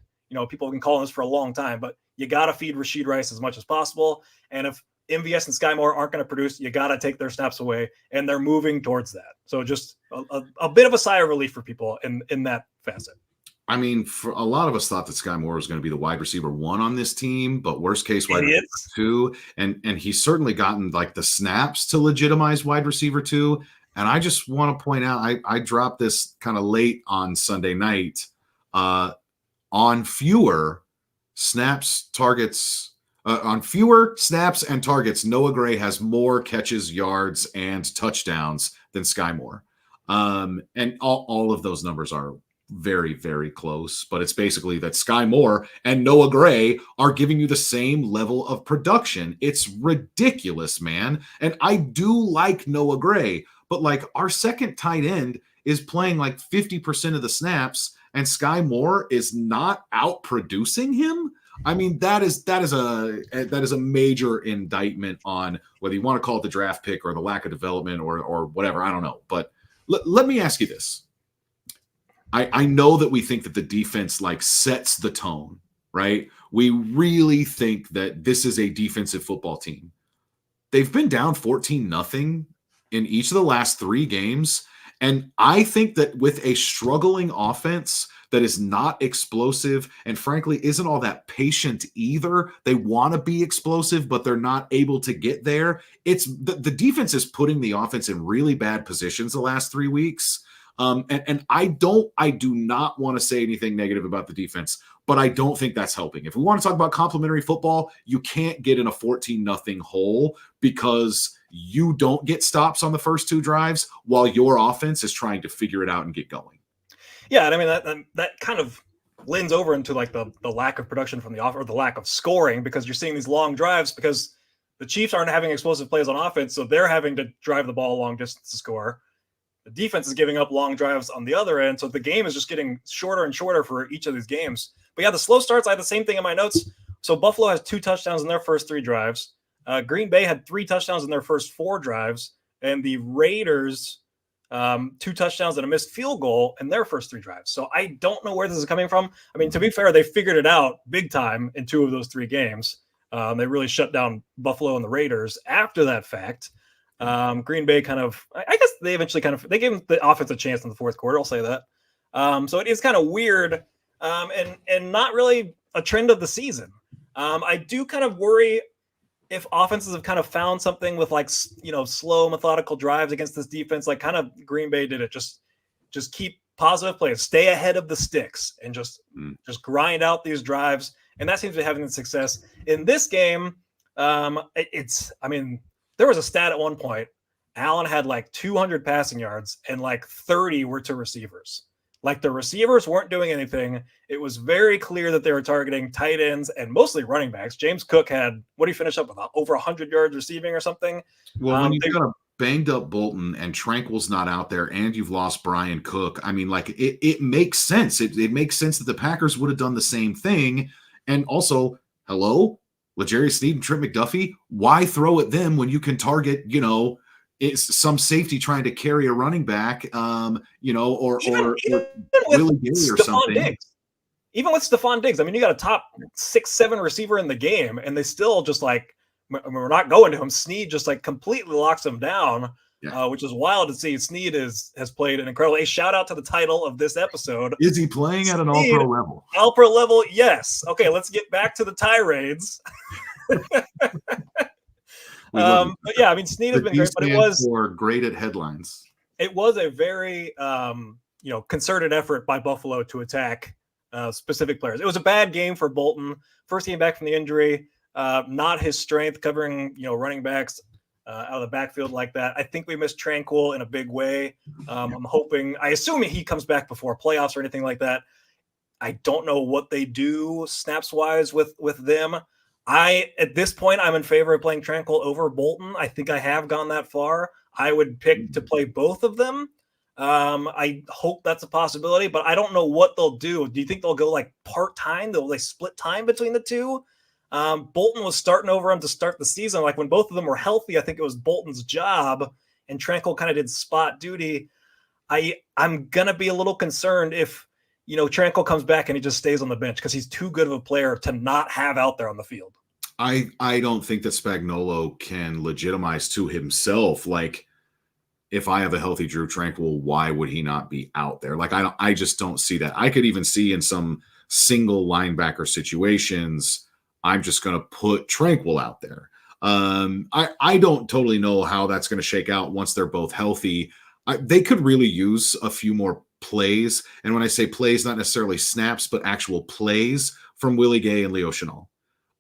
people have been calling this for a long time, but you got to feed Rashee Rice as much as possible. And if MVS and Sky Moore aren't going to produce, you got to take their snaps away, and they're moving towards that. So just a bit of a sigh of relief for people in that facet. I mean, for a lot of us thought that Sky Moore was going to be the wide receiver 1 on this team, but worst case wide receiver 2. And he's certainly gotten the snaps to legitimize wide receiver 2. And I just want to point out, I dropped this kind of late on Sunday night. On fewer snaps and targets, Noah Gray has more catches, yards, and touchdowns than Sky Moore. And all of those numbers are very, very close, but it's basically that Sky Moore and Noah Gray are giving you the same level of production. It's ridiculous, man. And I do like Noah Gray, but our second tight end is playing 50% of the snaps, and Sky Moore is not out producing him, I mean, that is a major indictment on whether you want to call it the draft pick or the lack of development or whatever. I don't know. But let me ask you this. I know that we think that the defense like sets the tone, right? We really think that this is a defensive football team. They've been down 14-0 in each of the last 3 games. And I think that with a struggling offense that is not explosive and frankly isn't all that patient either, they want to be explosive, but they're not able to get there. It's the defense is putting the offense in really bad positions the last 3 weeks. And I do not want to say anything negative about the defense, but I don't think that's helping. If we want to talk about complimentary football, you can't get in a 14-0 hole because you don't get stops on the first 2 drives while your offense is trying to figure it out and get going. Yeah, and I mean that kind of lends over into like the lack of production from the offense or the lack of scoring, because you're seeing these long drives because the Chiefs aren't having explosive plays on offense, so they're having to drive the ball a long distance to score. The defense is giving up long drives on the other end, so the game is just getting shorter and shorter for each of these games. But yeah, the slow starts, I had the same thing in my notes. So Buffalo has 2 touchdowns in their first 3 drives. Green Bay had 3 touchdowns in their first 4 drives, and the Raiders 2 touchdowns and a missed field goal in their first 3 drives. So I don't know where this is coming from. I mean, to be fair, they figured it out big time in 2 of those 3 games. They really shut down Buffalo and the Raiders after that fact. Green Bay kind of, I guess they eventually they gave the offense a chance in the fourth quarter. I'll say that. So it is kind of weird and not really a trend of the season. I do kind of worry if offenses have kind of found something with like, slow methodical drives against this defense, like kind of Green Bay did it. Just keep positive plays, stay ahead of the sticks and just grind out these drives. And that seems to be having success in this game. There was a stat at one point, Allen had like 200 passing yards and like 30 were to receivers. Like the receivers weren't doing anything. It was very clear that they were targeting tight ends and mostly running backs. James Cook had, what did he finish up with, over 100 yards receiving or something? Well, when you've got a banged up Bolton and Tranquil's not out there and you've lost Brian Cook, I mean, like it makes sense. It makes sense that the Packers would have done the same thing. And also, L'Jarius Sneed and Trent McDuffie, why throw at them when you can target, it's some safety trying to carry a running back, or Willie Gay or something. Diggs. Even with Stephon Diggs, I mean, you got a top 6-7 receiver in the game, and they still just like, we're not going to him. Sneed just like completely locks him down, which is wild to see. Sneed has played an incredible. A shout out to the title of this episode. Is he playing at an all-pro level? All-pro level, yes. Okay, let's get back to the tirades. But yeah, I mean, Sneed has been great, but it was great at headlines. It was a very concerted effort by Buffalo to attack specific players. It was a bad game for Bolton. First game back from the injury, not his strength covering running backs out of the backfield like that. I think we missed Tranquil in a big way. I assume he comes back before playoffs or anything like that. I don't know what they do snaps wise with them. At this point, I'm in favor of playing Tranquil over Bolton. I think I have gone that far. I would pick to play both of them. I hope that's a possibility, but I don't know what they'll do. Do you think they'll go like part-time? They'll split time between the two? Bolton was starting over him to start the season. Like when both of them were healthy, I think it was Bolton's job, and Tranquil kind of did spot duty. I'm going to be a little concerned if Tranquil comes back and he just stays on the bench because he's too good of a player to not have out there on the field. I don't think that Spagnuolo can legitimize to himself, like, if I have a healthy Drew Tranquil, why would he not be out there? Like, I just don't see that. I could even see in some single linebacker situations, I'm just going to put Tranquil out there. I don't totally know how that's going to shake out once they're both healthy. They could really use a few more plays. And when I say plays, not necessarily snaps, but actual plays from Willie Gay and Leo Chenal.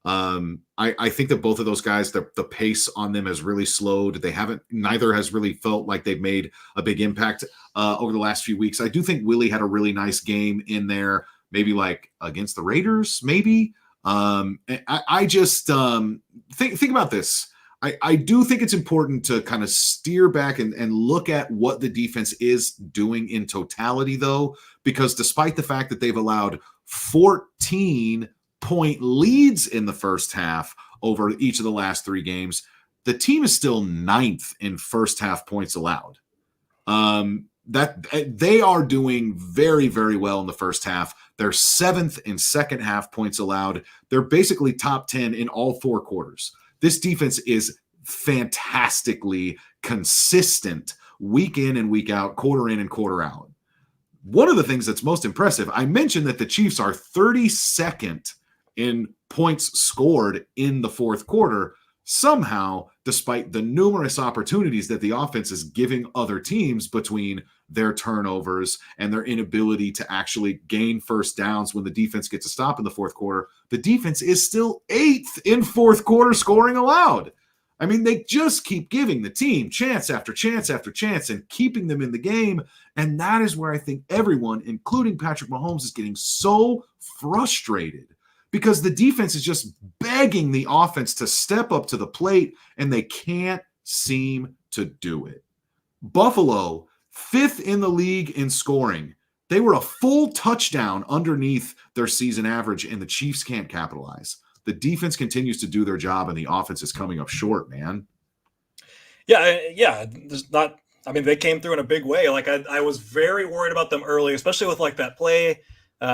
I think that both of those guys, the pace on them has really slowed. Neither has really felt like they've made a big impact over the last few weeks. I do think Willie had a really nice game in there, maybe like against the Raiders, maybe. I just think about this. I do think it's important to kind of steer back and look at what the defense is doing in totality, though, because despite the fact that they've allowed 14-point leads in the first half over each of the last 3 games, the team is still 9th in first half points allowed. That they are doing very, very well in the first half. They're 7th in second half points allowed. They're basically top 10 in all 4 quarters. This defense is fantastically consistent week in and week out, quarter in and quarter out. One of the things that's most impressive, I mentioned that the Chiefs are 32nd in points scored in the fourth quarter. Somehow, despite the numerous opportunities that the offense is giving other teams between their turnovers and their inability to actually gain first downs when the defense gets a stop in the fourth quarter, the defense is still 8th in fourth quarter scoring allowed. I mean, they just keep giving the team chance after chance after chance and keeping them in the game. And that is where I think everyone, including Patrick Mahomes, is getting so frustrated, because the defense is just begging the offense to step up to the plate, and they can't seem to do it. Buffalo, 5th in the league in scoring. They were a full touchdown underneath their season average, and the Chiefs can't capitalize. The defense continues to do their job, and the offense is coming up short, man. Yeah. There's not. I mean, they came through in a big way. Like I was very worried about them early, especially with like that play.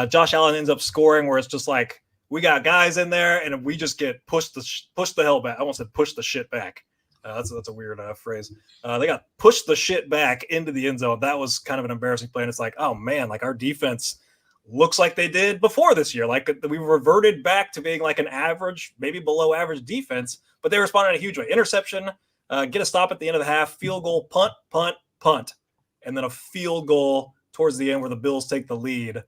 Josh Allen ends up scoring where it's just like, we got guys in there, and we just get pushed the hell back. I almost said push the shit back. That's a weird phrase. They got pushed the shit back into the end zone. That was kind of an embarrassing play. And it's like, oh man, like our defense looks like they did before this year. Like we reverted back to being like an average, maybe below average defense, but they responded in a huge way. Interception, get a stop at the end of the half, field goal, punt, and then a field goal towards the end where the Bills take the lead.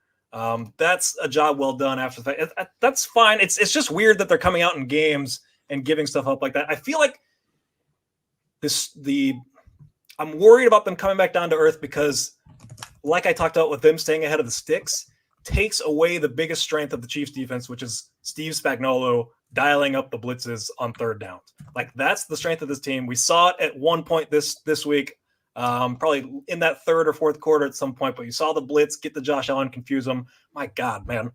That's a job well done after the fact. That's fine. It's just weird that they're coming out in games and giving stuff up like that. I feel like I'm worried about them coming back down to earth because, like I talked about with them staying ahead of the sticks, takes away the biggest strength of the Chiefs defense, which is Steve Spagnuolo dialing up the blitzes on third downs. Like that's the strength of this team. We saw it at one point this week. Probably in that third or fourth quarter at some point, but you saw the blitz, get the Josh Allen, confuse him. My God, man.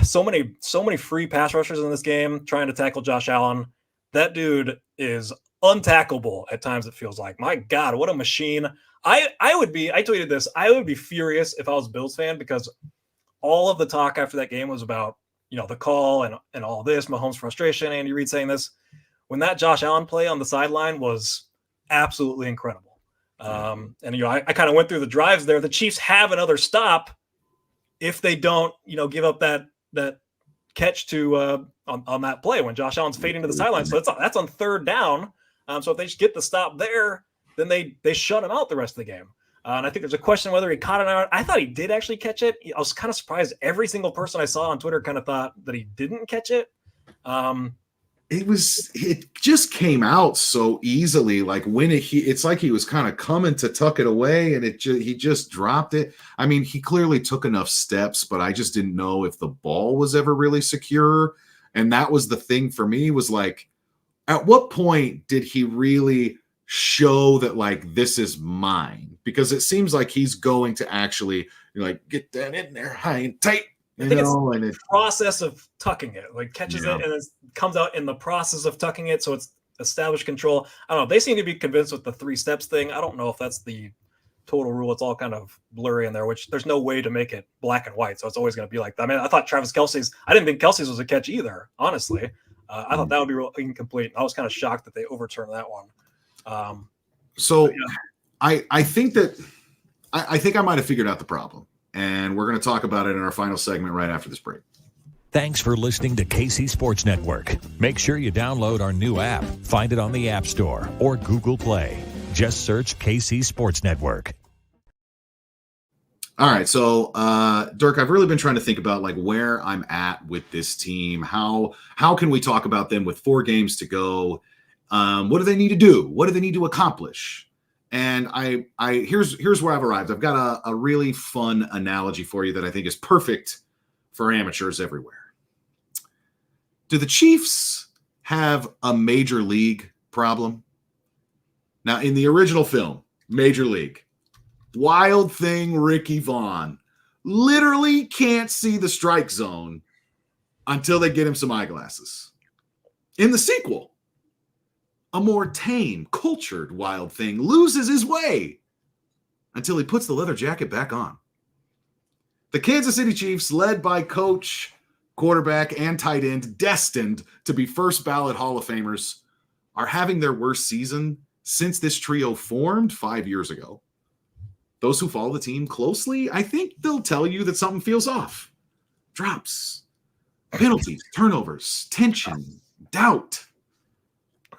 So many free pass rushers in this game trying to tackle Josh Allen. That dude is untackleable at times, it feels like. My God, what a machine. I tweeted this. I would be furious if I was a Bills fan, because all of the talk after that game was about, the call and all this, Mahomes frustration, Andy Reid saying this. When that Josh Allen play on the sideline was absolutely incredible. And I kind of went through the drives there. The Chiefs have another stop if they don't, give up that catch to on that play when Josh Allen's fading to the sideline. So that's on third down. So if they just get the stop there, then they shut him out the rest of the game. And I think there's a question whether he caught it or not. I thought he did actually catch it. I was kind of surprised. Every single person I saw on Twitter kind of thought that he didn't catch it. It just came out so easily. Like when it's like he was kind of coming to tuck it away, and he just dropped it. I mean, he clearly took enough steps, but I just didn't know if the ball was ever really secure. And that was the thing for me, was like, at what point did he really show that like, this is mine? Because it seems like he's going to actually get that in there high and tight. I think it's the process of tucking it, like catches it and it comes out in the process of tucking it. So it's established control. I don't know. They seem to be convinced with the 3 steps thing. I don't know if that's the total rule. It's all kind of blurry in there, which there's no way to make it black and white. So it's always going to be like that. I mean, I thought I didn't think Kelsey's was a catch either, honestly. I thought that would be real incomplete. I was kind of shocked that they overturned that one. I think I might have figured out the problem. And we're going to talk about it in our final segment right after this break. Thanks for listening to KC Sports Network. Make sure you download our new app. Find it on the App Store or Google Play. Just search KC Sports Network. All right. So, Dirk, I've really been trying to think about like where I'm at with this team. How can we talk about them with 4 games to go? What do they need to do? What do they need to accomplish? And here's where I've arrived. I've got a really fun analogy for you that I think is perfect for amateurs everywhere. Do the Chiefs have a major league problem? Now, in the original film, Major League, Wild Thing Ricky Vaughn literally can't see the strike zone until they get him some eyeglasses. In the sequel, a more tame, cultured Wild Thing loses his way until he puts the leather jacket back on. The Kansas City Chiefs, led by coach, quarterback, and tight end, destined to be first ballot Hall of Famers, are having their worst season since this trio formed 5 years ago. Those who follow the team closely, I think they'll tell you that something feels off. Drops, penalties, turnovers, tension, doubt.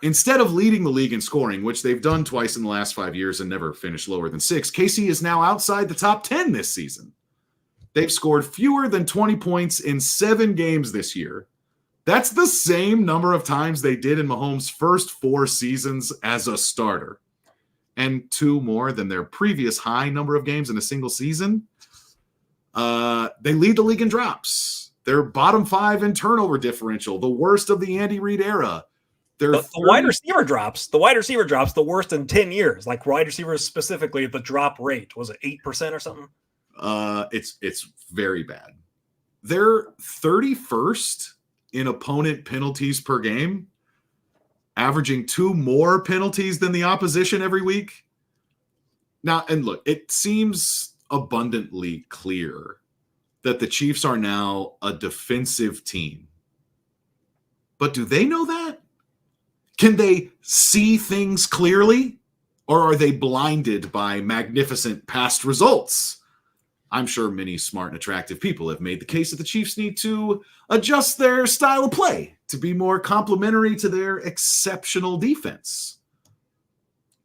Instead of leading the league in scoring, which they've done twice in the last 5 years and never finished lower than 6, KC is now outside the top 10 this season. They've scored fewer than 20 points in 7 games this year. That's the same number of times they did in Mahomes' first 4 seasons as a starter, and 2 more than their previous high number of games in a single season. They lead the league in drops. They're bottom 5 in turnover differential, the worst of the Andy Reid era. The wide receiver drops, the worst in 10 years. Like wide receivers specifically, the drop rate was it 8% or something? It's very bad. They're 31st in opponent penalties per game, averaging 2 more penalties than the opposition every week. Now, and look, it seems abundantly clear that the Chiefs are now a defensive team. But do they know that? Can they see things clearly? Or are they blinded by magnificent past results? I'm sure many smart and attractive people have made the case that the Chiefs need to adjust their style of play to be more complementary to their exceptional defense.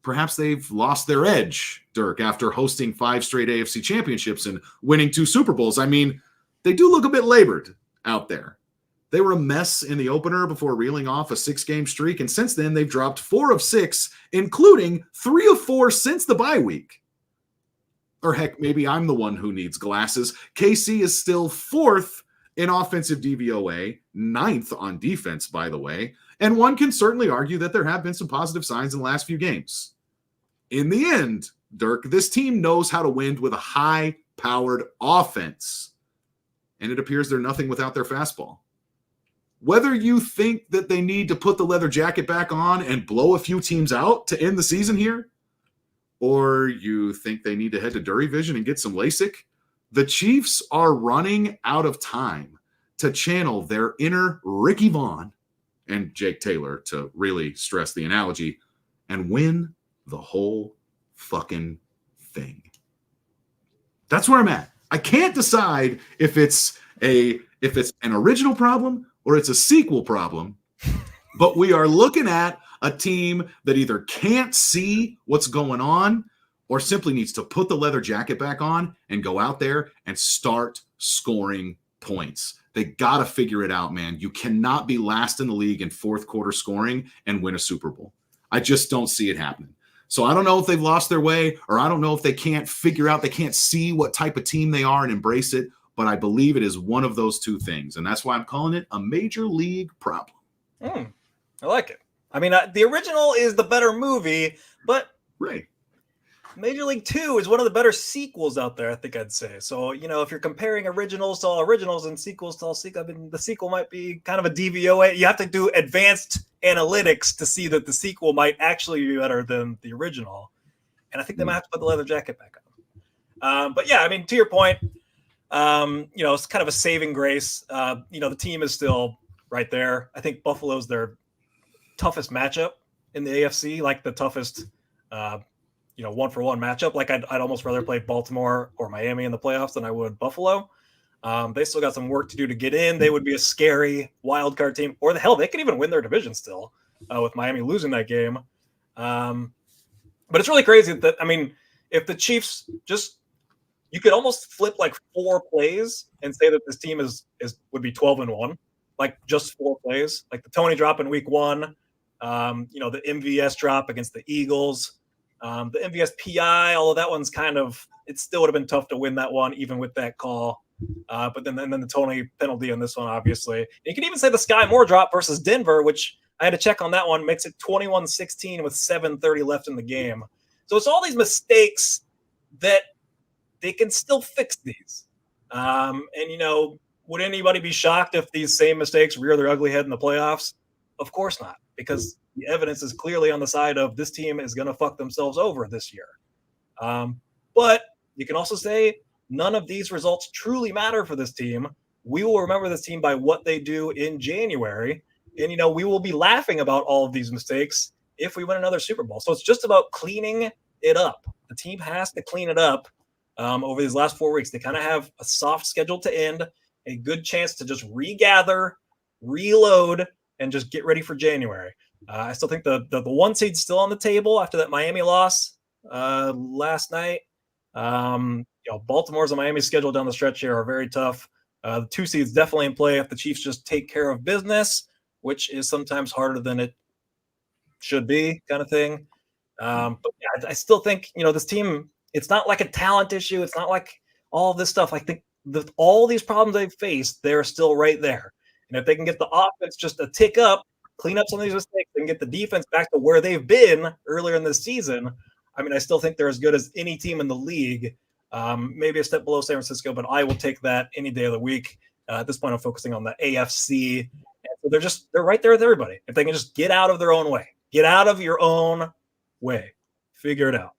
Perhaps they've lost their edge, Dirk, after hosting 5 straight AFC championships and winning 2 Super Bowls. I mean, they do look a bit labored out there. They were a mess in the opener before reeling off a 6-game streak, and since then they've dropped 4 of 6, including 3 of 4 since the bye week. Or heck, maybe I'm the one who needs glasses. KC is still 4th in offensive DVOA, 9th on defense, by the way, and one can certainly argue that there have been some positive signs in the last few games. In the end, Dirk, this team knows how to win with a high-powered offense, and it appears they're nothing without their fastball. Whether you think that they need to put the leather jacket back on and blow a few teams out to end the season here, or you think they need to head to Dury Vision and get some LASIK, the Chiefs are running out of time to channel their inner Ricky Vaughn and Jake Taylor, to really stress the analogy, and win the whole fucking thing. That's where I'm at. I can't decide if it's an original problem or it's a sequel problem, but we are looking at a team that either can't see what's going on or simply needs to put the leather jacket back on and go out there and start scoring points. They got to figure it out, man. You cannot be last in the league in 4th quarter scoring and win a Super Bowl. I just don't see it happening. So I don't know if they've lost their way, or I don't know if they can't figure out, they can't see what type of team they are and embrace it, but I believe it is one of those 2 things, and that's why I'm calling it a major league problem. I like it. I mean, the original is the better movie, but right. Major League 2 is one of the better sequels out there, I think I'd say. So, you know, if you're comparing originals to all originals and sequels to all sequels, I mean, the sequel might be kind of a DVOA. You have to do advanced analytics to see that the sequel might actually be better than the original. And I think they might have to put the leather jacket back on. But yeah, I mean, to your point, you know, it's kind of a saving grace. You know, the team is still right there. I think Buffalo's their toughest matchup in the AFC, like the toughest, you know, 1-for-1 matchup. Like I'd almost rather play Baltimore or Miami in the playoffs than I would Buffalo. They still got some work to do to get in. They would be a scary wild card team, or the hell, they could even win their division still with Miami losing that game. But it's really crazy that, I mean, if the Chiefs just, you could almost flip like 4 plays and say that this team would be 12-1, like just 4 plays, like the Toney drop in week 1, you know, the MVS drop against the Eagles, the MVS PI, although that one's kind of, it still would have been tough to win that one, even with that call. But then the Toney penalty on this one, obviously. And you can even say the Sky Moore drop versus Denver, which I had to check on that one. Makes it 21-16 with 7:30 left in the game. So it's all these mistakes that they can still fix these. And, would anybody be shocked if these same mistakes rear their ugly head in the playoffs? Of course not, because the evidence is clearly on the side of this team is going to fuck themselves over this year. But you can also say none of these results truly matter for this team. We will remember this team by what they do in January. And, we will be laughing about all of these mistakes if we win another Super Bowl. So it's just about cleaning it up. The team has to clean it up over these last 4 weeks. They kind of have a soft schedule to end, a good chance to just regather, reload, and just get ready for January. I still think the one seed's still on the table after that Miami loss last night. Baltimore's and Miami's schedule down the stretch here are very tough. The 2 seeds definitely in play if the Chiefs just take care of business, which is sometimes harder than it should be, kind of thing. But yeah, I still think, this team, it's not like a talent issue. It's not like all of this stuff. I think all these problems they've faced, they're still right there. And if they can get the offense just a tick up, clean up some of these mistakes, and get the defense back to where they've been earlier in the season, I still think they're as good as any team in the league. Maybe a step below San Francisco, but I will take that any day of the week. At this point, I'm focusing on the AFC. And so they're right there with everybody. If they can just get out of their own way, get out of your own way, figure it out.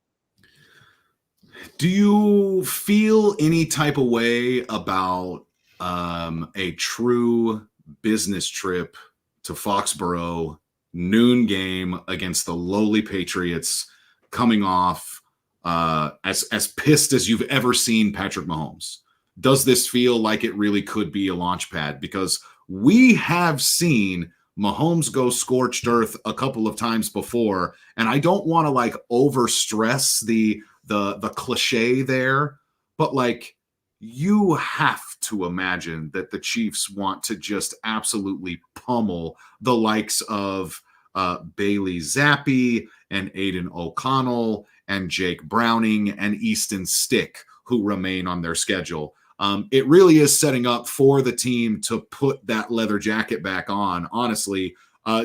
Do you feel any type of way about a true business trip to Foxborough, noon game against the lowly Patriots, coming off as pissed as you've ever seen Patrick Mahomes? Does this feel like it really could be a launch pad? Because we have seen Mahomes go scorched earth a couple of times before, and I don't want to over stress the cliche there, but you have to imagine that the Chiefs want to just absolutely pummel the likes of Bailey Zappi and Aiden O'Connell and Jake Browning and Easton Stick, who remain on their schedule. It really is setting up for the team to put that leather jacket back on, honestly,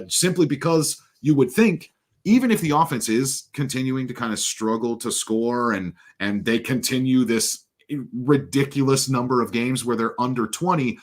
simply because you would think, even if the offense is continuing to kind of struggle to score and they continue this ridiculous number of games where they're under 20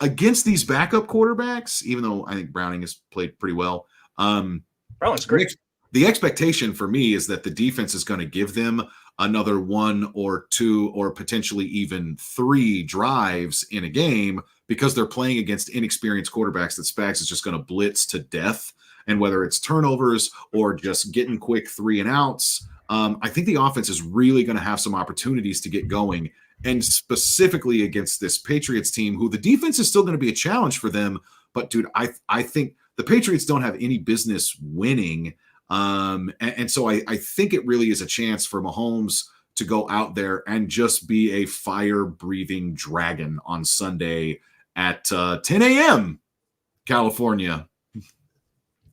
against these backup quarterbacks, even though I think Browning has played pretty well. Browning's great. The expectation for me is that the defense is going to give them another 1 or 2 or potentially even 3 drives in a game because they're playing against inexperienced quarterbacks that Spags is just going to blitz to death. And whether it's turnovers or just getting quick 3 and outs, I think the offense is really going to have some opportunities to get going. And specifically against this Patriots team, who the defense is still going to be a challenge for them. But, dude, I think the Patriots don't have any business winning. And so I think it really is a chance for Mahomes to go out there and just be a fire-breathing dragon on Sunday at 10 a.m. California.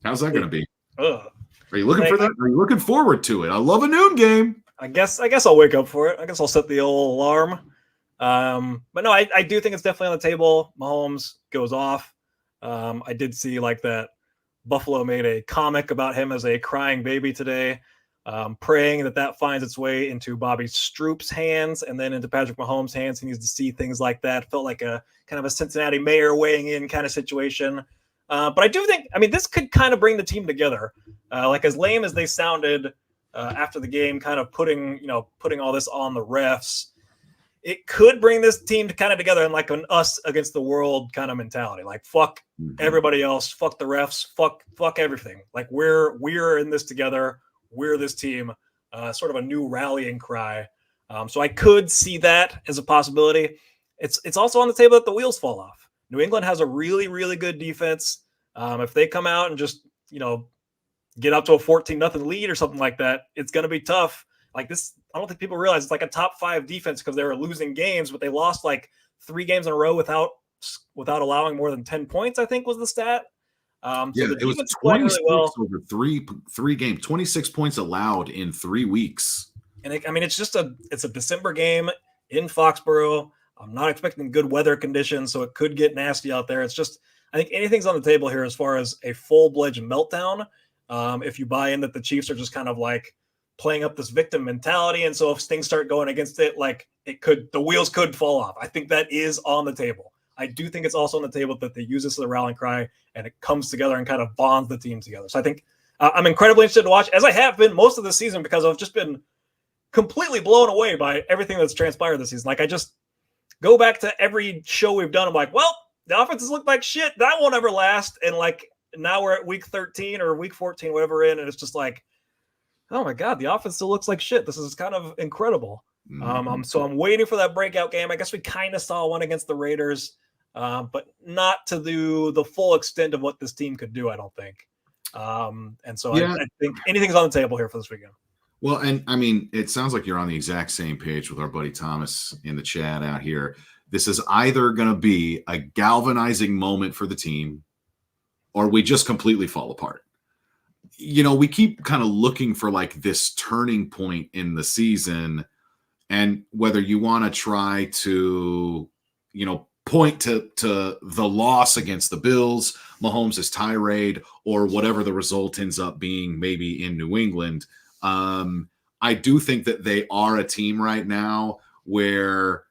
How's that going to be? Are you looking for that? Are you looking forward to it? I love a noon game. I guess I'll wake up for it. I guess I'll set the old alarm. But no, I do think it's definitely on the table. Mahomes goes off. I did see that Buffalo made a comic about him as a crying baby today, praying that finds its way into Bobby Stroop's hands and then into Patrick Mahomes' hands. He needs to see things like that. Felt like a kind of a Cincinnati mayor weighing in kind of situation. But I do think, this could kind of bring the team together. As lame as they sounded after the game, kind of putting all this on the refs, it could bring this team to kind of together in an us against the world kind of mentality. Fuck everybody else, fuck the refs, fuck everything. We're in this together. We're this team. Sort of a new rallying cry. So I could see that as a possibility. It's also on the table that the wheels fall off. New England has a really, really good defense. If they come out and just, get up to a 14-0 lead or something like that, it's going to be tough. This, I don't think people realize it's a top 5 defense because they were losing games, but they lost 3 games in a row without allowing more than 10 points, I think was the stat. It was 26 over three games, 26 points allowed in 3 weeks. And it's a December game in Foxborough. I'm not expecting good weather conditions, so it could get nasty out there. It's just, I think anything's on the table here as far as a full-fledged meltdown. If you buy in that the Chiefs are just kind of like playing up this victim mentality, and so if things start going against it, like the wheels could fall off. I think that is on the table. I do think it's also on the table that they use this as a rallying cry, and it comes together and kind of bonds the team together. So I think I'm incredibly interested to watch, as I have been most of the season, because I've just been completely blown away by everything that's transpired this season. Like, I just go back to every show we've done. I'm like, well, the offenses look like shit. That won't ever last. And like, now we're at week 13 or week 14, whatever we're in, and it's just like, oh my God, the offense still looks like shit. This is kind of incredible. So I'm waiting for that breakout game. I guess we kind of saw one against the Raiders, but not to the full extent of what this team could do, I don't think. And so I think anything's on the table here for this weekend. Well, and I mean, it sounds like you're on the exact same page with our buddy Thomas in the chat out here. This is either going to be a galvanizing moment for the team, or we just completely fall apart. You know, we keep kind of looking for like this turning point in the season, and whether you want to try to, you know, point to the loss against the Bills, Mahomes' tirade, or whatever the result ends up being, maybe in New England. I do think that they are a team right now where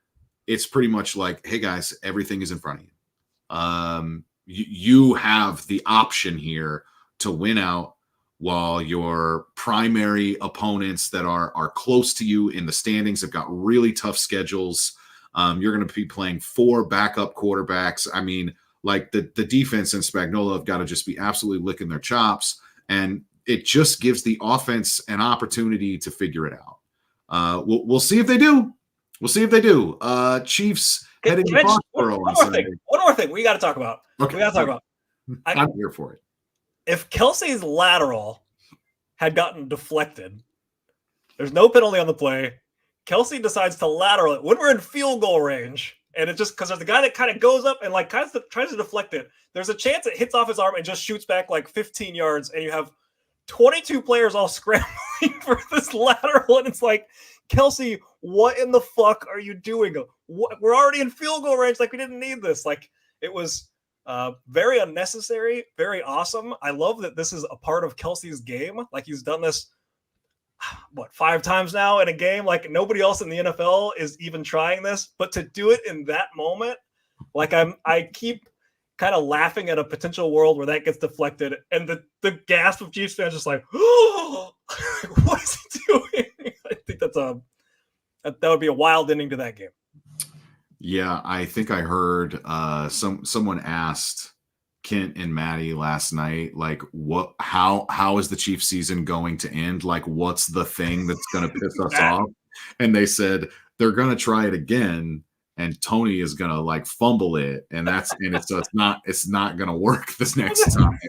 it's pretty much like, hey guys, everything is in front of you. You have the option here to win out, while your primary opponents that are close to you in the standings have got really tough schedules. You're going to be playing 4 backup quarterbacks. I mean, like the defense and Spagnuolo have got to just be absolutely licking their chops, and it just gives the offense an opportunity to figure it out. We'll see if they do. We'll see if they do. Chiefs heading to Foxborough on Sunday. One more thing we got to talk about. Okay. We got to talk about. I'm here for it. If Kelsey's lateral had gotten deflected, there's no penalty on the play. Kelsey decides to lateral it when we're in field goal range, and it just because there's the guy that kind of goes up and like tries to deflect it. There's a chance it hits off his arm and just shoots back like 15 yards, and you have 22 players all scrambling for this lateral, and it's like, Kelsey, what in the fuck are you doing? We're already in field goal range. Like, we didn't need this. Like, it was very unnecessary, very awesome. I love that this is a part of Kelsey's game. Like, he's done this, 5 times now in a game. Like, nobody else in the NFL is even trying this, but to do it in that moment, like, I keep kind of laughing at a potential world where that gets deflected, and the gasp of Chiefs fans just like, oh, what is he doing? I think that would be a wild ending to that game. Yeah, I think I heard someone asked Kent and Maddie last night, like, how is the Chiefs season going to end? Like, what's the thing that's going to piss us off? And they said they're going to try it again, and Toney is gonna like fumble it, and it's not gonna work this next time.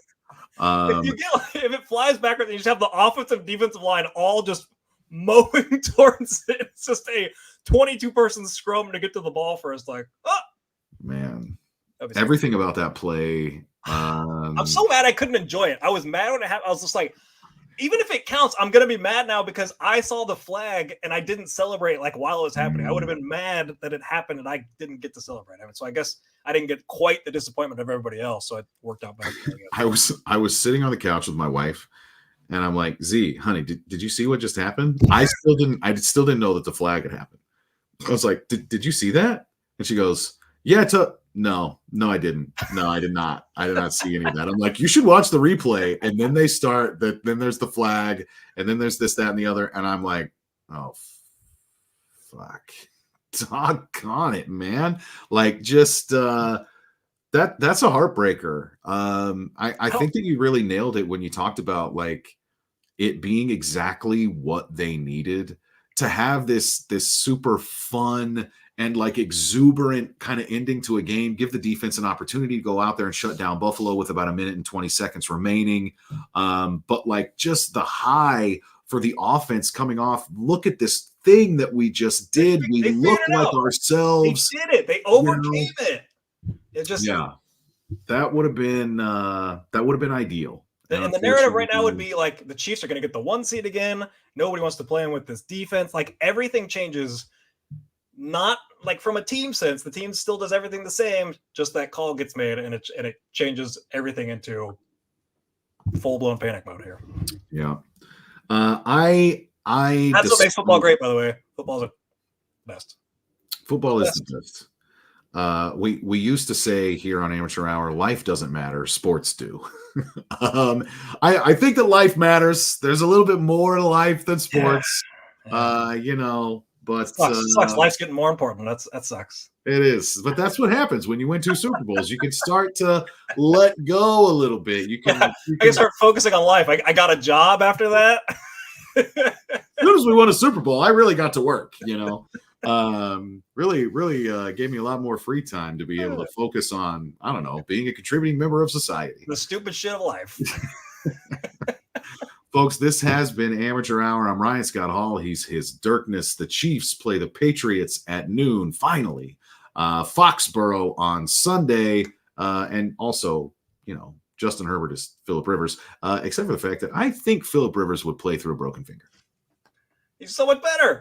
If it flies backwards, you just have the offensive defensive line all just mowing towards it. It's just a 22-person scrum to get to the ball first. Like, oh man, everything about that play. I'm so mad I couldn't enjoy it. I was mad when it happened. I was just like, even if it counts, I'm going to be mad now because I saw the flag and I didn't celebrate like while it was happening. I would have been mad that it happened and I didn't get to celebrate. So I guess I didn't get quite the disappointment of everybody else. So it worked out better. I was sitting on the couch with my wife, and I'm like, Z, honey, did you see what just happened? I still didn't know that the flag had happened. I was like, did you see that? And she goes, yeah, No, I didn't. No, I did not. I did not see any of that. I'm like, you should watch the replay. And then they start that. Then there's the flag, and then there's this, that, and the other. And I'm like, oh, fuck, doggone it, man! Like, just that's a heartbreaker. I think that you really nailed it when you talked about like it being exactly what they needed to have this super fun and like exuberant kind of ending to a game, give the defense an opportunity to go out there and shut down Buffalo with about 1 minute and 20 seconds remaining. But like just the high for the offense coming off. Look at this thing that we just did. We look like ourselves. They did it. They overcame it. It just that would have been ideal. And the narrative right now would be like the Chiefs are going to get the 1 seed again. Nobody wants to play them with this defense. Like everything changes not like from a team sense. The team still does everything the same. Just that call gets made, and it changes everything into full blown panic mode here. Yeah. I That's what makes football great, by the way. Football's the best. Football is the best. We used to say here on Amateur Hour, life doesn't matter, sports do. I think that life matters. There's a little bit more to life than sports. Yeah. But sucks. Life's getting more important. That sucks. It is, but that's what happens when you win 2 Super Bowls. You can start to let go a little bit. You can start focusing on life. I got a job after that. As soon as we won a Super Bowl, I really got to work. Really gave me a lot more free time to be able to focus on, I don't know, being a contributing member of society. The stupid shit of life. Folks, this has been Amateur Hour. I'm Ryan Scott Hall. He's HisDirkness. The Chiefs play the Patriots at noon, finally. Foxborough on Sunday. And also, Justin Herbert is Phillip Rivers, except for the fact that I think Phillip Rivers would play through a broken finger. He's so much better.